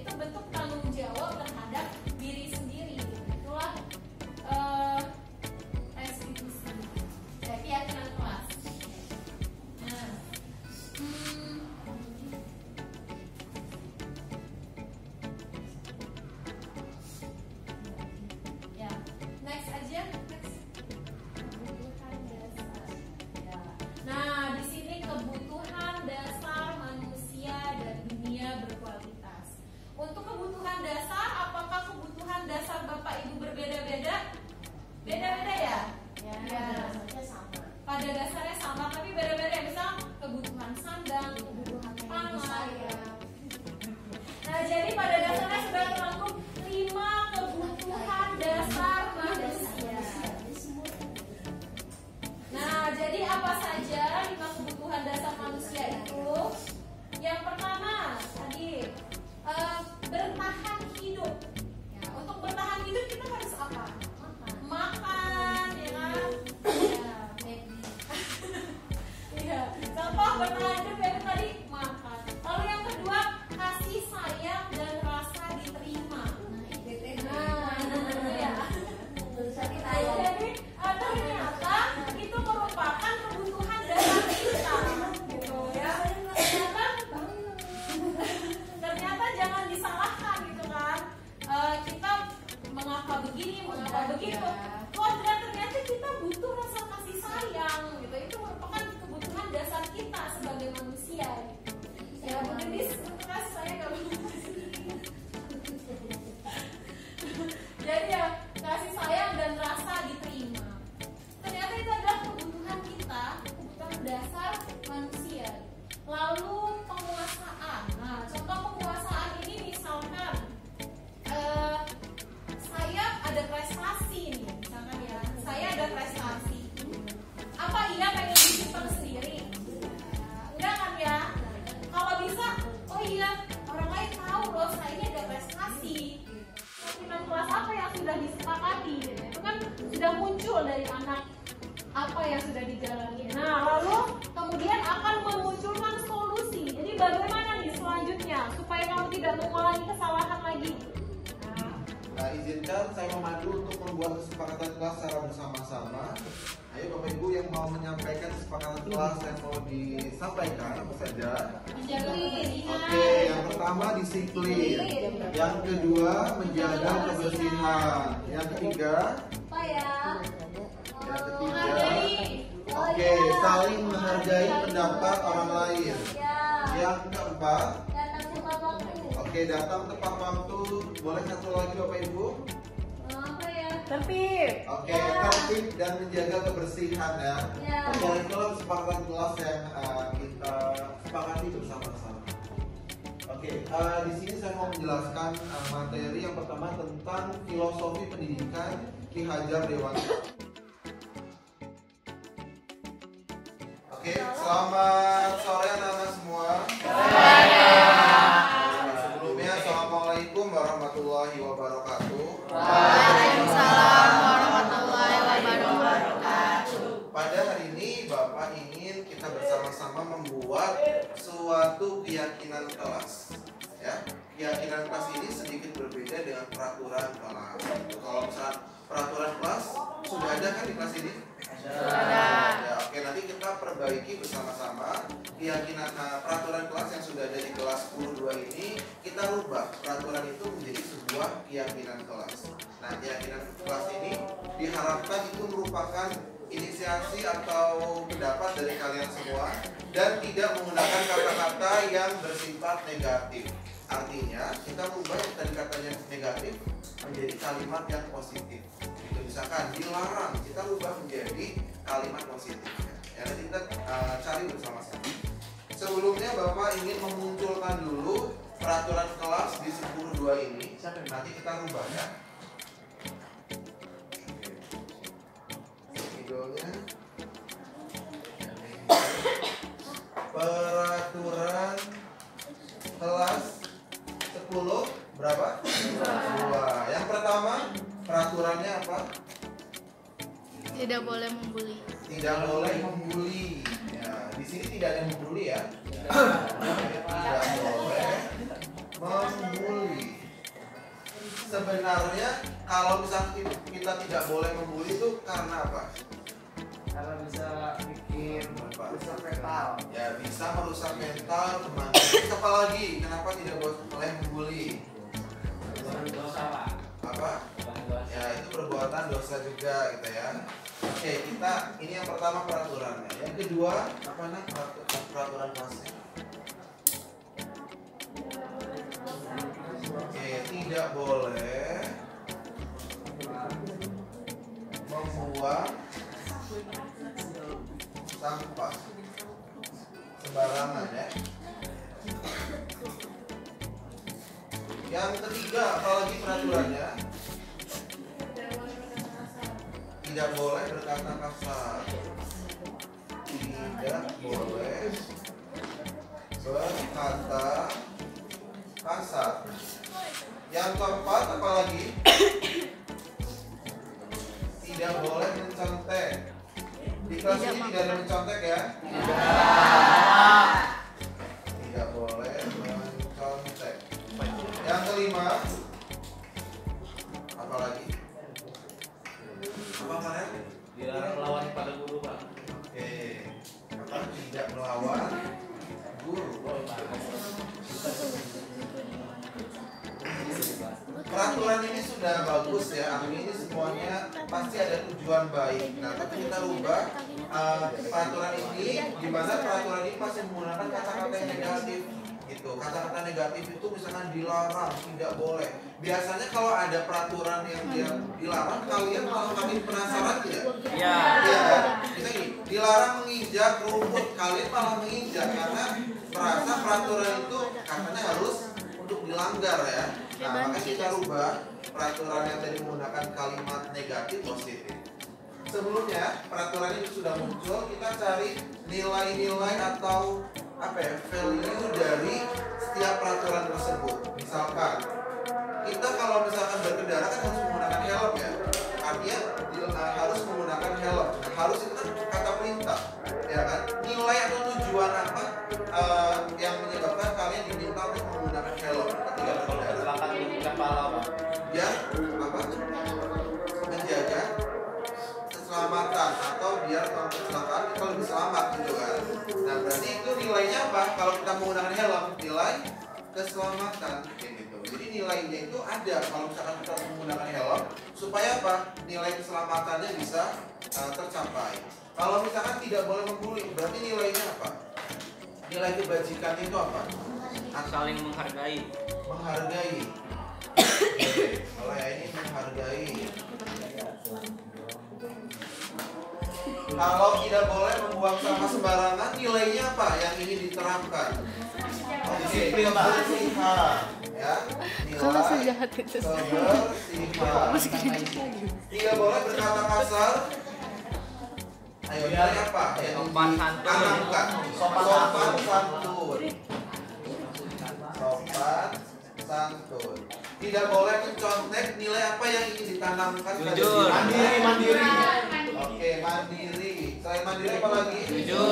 yaitu bentuk tanggung jawab terhadap diri sendiri. Itulah restitusi, keyakinan kelas. Nah, ya, next aja, next. Kebutuhan dasar. Ya. Nah, di sini kebutuhan dasar manusia dan dunia berkualitas. Untuk kebutuhan dasar, apakah kebutuhan dasar Bapak Ibu berbeda-beda? Beda-beda ya? Ya, Ya. dasarnya sama. Pada dasarnya sama, tapi beda-beda. Misal kebutuhan sandang, kebutuhan pangan. Nah, jadi pada dasarnya sudah terangkum 5 kebutuhan dasar manusia. Nah, jadi apa saja 5 kebutuhan dasar manusia itu? Yang pertama, tadi bertahan hidup. Ya, untuk bertahan hidup kita harus apa? Makan, ya kan? Iya. Contoh bertahan hidup yaitu tadi makan. Lalu yang kedua, kasih sayang dan rasa diterima. Nah, ya. Jadi ternyata itu merupakan kebutuhan dasar kita, gitu ya. Ternyata jangan disalahkan gitu kan. Kita mengapa begini, mengapa begitu. Kodrat ternyata kita butuh rasa kasih sayang, gitu. Itu merupakan kebutuhan dasar kita sebagai manusia. Gitu. Ya begini untuk kasih sayang nggak jadi ya kasih sayang dan rasa diterima. Ternyata itu adalah kebutuhan kita, kebutuhan dasar manusia. Lalu penguasaan. Nah, contoh penguasaan ini misalkan saya ada prestasi nih, misalkan ya. Saya ada prestasi. Apa iya pengen disimpan sendiri? Enggak kan ya? Kalau bisa, oh iya orang lain tahu loh saya ini ada prestasi. Keyakinan kelas apa yang sudah disepakati? Itu kan sudah muncul dari anak apa yang sudah dijalani. Nah, lalu kemudian akan memunculkan solusi. Jadi bagaimana nih selanjutnya supaya kamu tidak mengulangi kesalahan lagi? Nah, izinkan saya memandu untuk membuat kesepakatan kelas secara bersama-sama. Ayo Bapak Ibu yang mau menyampaikan kesepakatan kelas yang mau disampaikan apa saja? Oke, yang pertama disiplin. Yang kedua menjaga kebersihan. Yang ketiga, yang ketiga, oke, saling menghargai pendapat orang lain. Yang keempat, oke, datang tepat waktu. Boleh satu lagi Bapak Ibu? Tertib. Oke, tertib dan menjaga kebersihan ya. Dan itulah kesepakatan kelas yang kita sepakati bersama-sama. Oke, di sini saya mau menjelaskan materi yang pertama tentang filosofi pendidikan Ki Hajar Dewantara. Oke, selamat sore anak-anak semua. Sebelumnya, assalamualaikum warahmatullahi wabarakatuh. Waalaikumsalam warahmatullahi wabarakatuh. Pada hari ini Bapak ingin kita bersama-sama membuat suatu keyakinan kelas. Ya, keyakinan kelas ini sedikit berbeda dengan peraturan kelas. Kalau misalnya peraturan kelas sudah ada kan di kelas ini? Ya, oke, nanti kita perbaiki bersama-sama keyakinan peraturan kelas yang sudah ada di kelas 10.2 ini, kita rubah peraturan itu menjadi sebuah keyakinan kelas. Nah, keyakinan kelas ini diharapkan itu merupakan inisiasi atau pendapat dari kalian semua dan tidak menggunakan kata-kata yang bersifat negatif. Artinya, kita merubah yang tadi katanya negatif menjadi kalimat yang positif. Misalkan dilarang, kita rubah menjadi kalimat positif. Ya, nanti kita cari bersama-sama. Sebelumnya Bapak ingin memunculkan dulu peraturan kelas di 10.2 ini. Nanti kita rubah ya. Videonya. Peraturan kelas 10 berapa? 2. Yang pertama, peraturannya apa? Tidak boleh membuli. Tidak boleh membuli. Ya, di sini tidak ada yang membuli ya. Tidak boleh Membuli. Sebenarnya kalau misalnya kita tidak boleh membuli itu karena apa? Karena bisa bikin rusak mental. Ya bisa merusak mental teman. Terus apa lagi? Kenapa tidak boleh membuli? Dosa, Pak. Apa? Ya itu perbuatan dosa juga gitu ya. Oke, kita ini yang pertama peraturannya. Yang kedua apa nih peraturan kelasnya? Oke, tidak boleh membuang sampah sembarangan ya. Yang ketiga apalagi peraturannya? Tidak boleh berkata kasar. Tidak boleh berkata kasar. Yang keempat apalagi? Tidak boleh mencontek. Di kelas ini tidak ada mencontek ya? Tidak boleh mencontek. Yang kelima apalagi? Apa kemarin? Dilarang melawan pada guru, Pak. Oke. Apa? Tidak melawan guru. Peraturan ini sudah bagus ya, artinya ini semuanya pasti ada tujuan baik. Nah, tapi kita rubah peraturan ini, di mana peraturan ini masih menggunakan kata-kata yang negatif. Gitu. Kata-kata negatif itu misalkan dilarang, tidak boleh. Biasanya kalau ada peraturan yang dilarang, kalian malah makin penasaran tidak? Iya. Iya. Kita gini, dilarang menginjak rumput, kalian malah menginjak karena merasa peraturan itu katanya harus untuk dilanggar ya. Nah, maka kita rubah peraturan yang tadi menggunakan kalimat negatif positif. Sebelumnya peraturan ini sudah muncul, kita cari nilai-nilai atau apa ya, value dari setiap peraturan tersebut. Misalkan kita kalau misalkan berkendara kan harus menggunakan helm ya, artinya harus menggunakan helm. Nah, harus itu kan kata perintah ya kan. Nilai atau tujuan apa yang menyebabkan kalian diminta untuk menggunakan helm ketika berkendara? Ya apa? Menjaga keselamatan atau biar kalau kecelakaan kita lebih selamat gitu kan. Nah berarti itu nilainya apa? Kalau kita menggunakan helm, nilai keselamatan kayak gitu. Jadi nilainya itu ada kalau misalkan kita menggunakan helm supaya apa? Nilai keselamatannya bisa tercapai. Kalau misalkan tidak boleh membuli, berarti nilainya apa? Nilai kebajikan itu apa? Saling menghargai. Menghargai. Kalau ya ini menghargai. Kalau tidak boleh membuang sampah sembarangan, nilainya apa yang ingin diterapkan? Disiplin kebersihan, ya. Kalau Nilai sejahat itu. kebersihan. Tidak boleh berkata kasar. Ayo nilai apa? Yang Sopan santun. ditanamkan. Sopan santun. Sopan santun. Tidak boleh mencontek. Nilai apa yang ingin ditanamkan? Jujur. Mandiri. Oke, mandiri. Selain mandiri apa lagi? Jujur.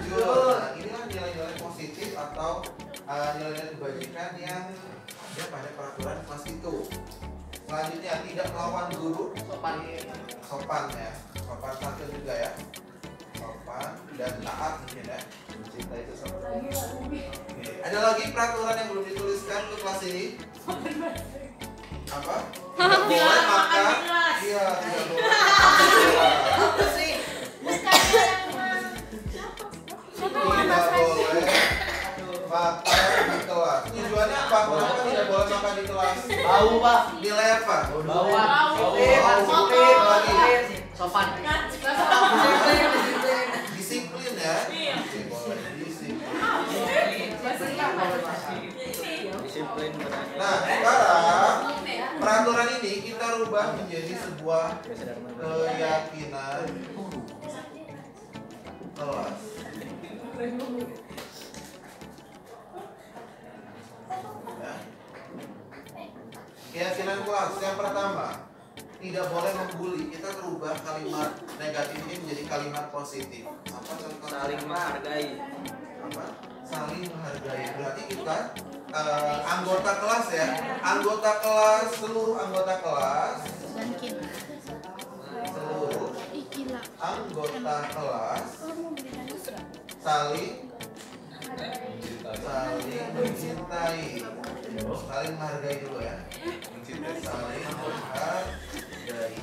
Jujur. Nah, inilah nilai-nilai positif atau nilai-nilai kebajikan yang ada pada peraturan kelas itu. Selanjutnya tidak melawan guru. Sopan ya. Sopan santun juga ya. Sopan dan taat mungkin ya. Cinta itu sopan. Oke. Ada lagi peraturan yang belum dituliskan untuk kelas ini? Apa? Tidak boleh makan. Iya, tidak boleh makan. Tidak boleh makan di kelas. Tujuannya apa? Kenapa tidak boleh makan di kelas? Bau, Pak. Nilai apa? Bau. Lagi. Sopan. Disiplin ya. Oke, boleh. Disiplin. Nah, sekarang peraturan ini kita rubah menjadi sebuah keyakinan kelas. Ya. Keyakinan kelas yang pertama, tidak boleh membuli. Kita rubah kalimat negatif ini menjadi kalimat positif. Apa contohnya? Saling menghargai. Apa? saling menghargai. Berarti kita anggota kelas ya, anggota kelas, seluruh anggota kelas, seluruh anggota kelas saling mencintai, saling menghargai dulu ya, saling menghargai.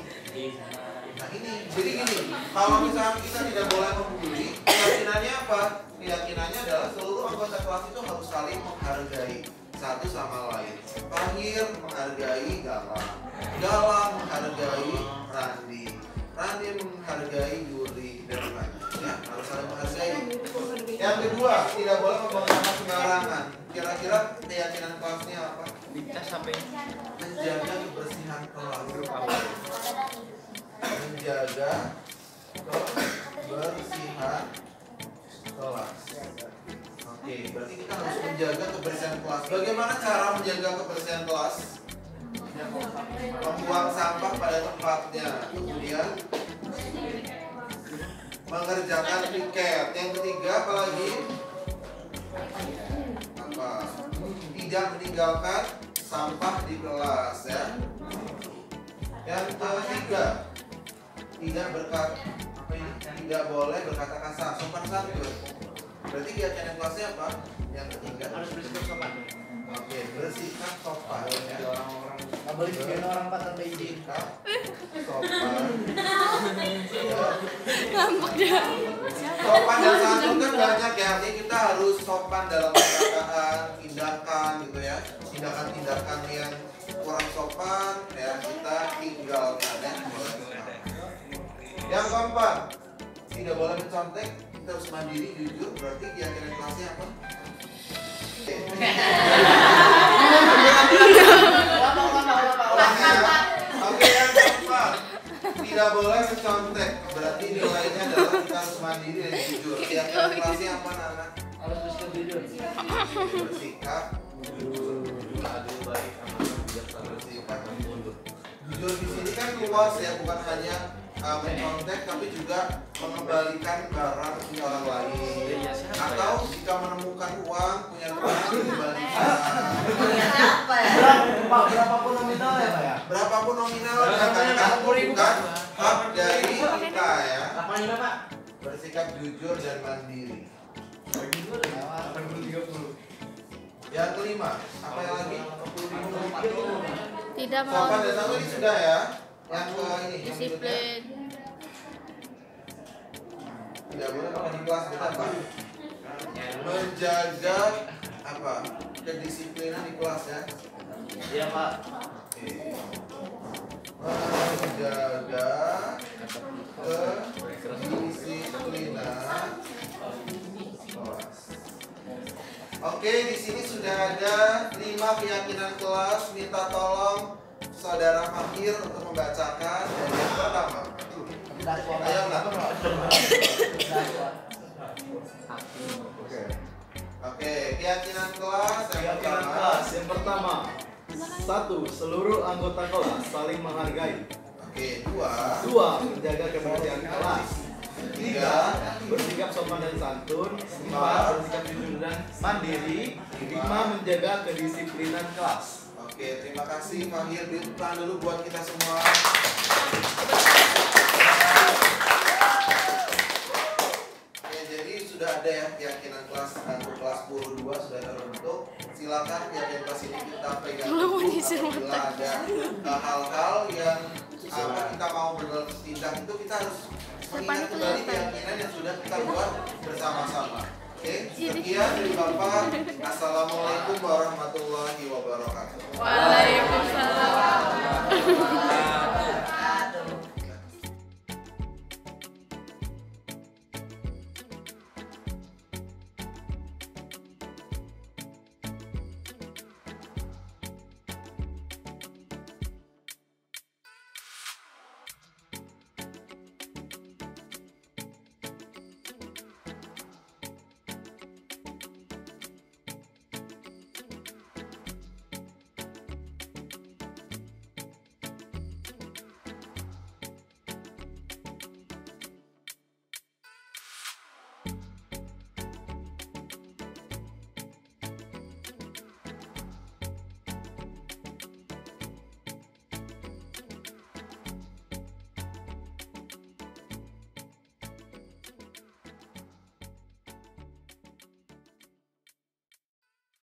Nah ini, jadi gini, kalau misalnya kita tidak boleh membuli, keyakinannya apa? Keyakinannya adalah seluruh anggota kelas itu harus saling menghargai satu sama lain. Fahir menghargai Galang, Galang menghargai Randi, Randi menghargai Yuri dan lain-lain. Ya, harus saling menghargai. Yang kedua, tidak boleh membuang sampah sembarangan. Kira-kira keyakinan kelasnya apa? Sampai Menjaga kebersihan kelas. Menjaga kebersihan kelas. Oke, berarti kita harus menjaga kebersihan kelas. Bagaimana cara menjaga kebersihan kelas? Membuang sampah pada tempatnya. Kemudian mengerjakan piket. Yang ketiga apa lagi? Apa? Tidak meninggalkan sampah di kelas ya. Yang ketiga, tidak boleh berkata kasar, sopan santun. Berarti keyakinan kelasnya apa? Yang ketiga harus bersikap sopan. Oke, bersikap sopan ya. Orang-orang Nggak boleh bikin orang patah beijing. Bersikap sopan. Sopan dan santun kan banyak ya. Artinya kita harus sopan dalam perkataan, tindakan gitu ya. Tindakan-tindakan yang kurang sopan ya kita tinggalkan ya. Yang keempat, tidak boleh mencontek, kita harus mandiri, jujur. Berarti keyakinan kelasnya apa? Oke, yang keempat, tidak boleh mencontek. Berarti nilainya adalah kita harus mandiri dan jujur. Keyakinan kelasnya apa, Nana? Harus bersikap jujur. Bersikap jujur. Adil, baik, amanah, bijaksana, bersikap jujur. Jujur di sini kan luas ya, bukan hanya mencontek tapi juga mengembalikan barang punya orang lain, atau jika menemukan uang punya teman dikembalikan. Apa ya? Berapapun nominal ya Pak ya? Berapapun nominal kan bukan hak dari kita ya. Apanya Pak? Bersikap jujur dan mandiri. Yang kelima, apa yang lagi? Tidak mau Sopan dan santun ini sudah ya. Yang ke ini, yang disiplin. tidak boleh makan di kelas kita apa? Menjaga apa? Kedisiplinan di kelas ya. Iya Pak. Oke. Menjaga kedisiplinan kelas. Oke, di sini sudah ada 5 keyakinan kelas. Minta tolong Saudara Fahir untuk membacakan dari yang pertama. Ayo lah. Oke, keyakinan kelas yang pertama. Satu, seluruh anggota kelas saling menghargai. Oke, 2. Dua, menjaga kebersihan kelas. 3. Bersikap sopan dan santun. 4, bersikap jujur dan mandiri. 5, menjaga kedisiplinan kelas. Oke, terima kasih Fahir. Beri tepuk tangan dulu buat kita semua. Ya, jadi sudah ada ya keyakinan kelas untuk kelas 10 2 sudah terbentuk. Silakan keyakinan kelas ini kita pegang teguh apabila ada hal-hal yang kita mau bertindak itu kita harus mengingat kembali keyakinan yang sudah kita buat bersama-sama. Oke, sekian dari Bapak. Assalamualaikum warahmatullahi wabarakatuh. Waalaikumsalam.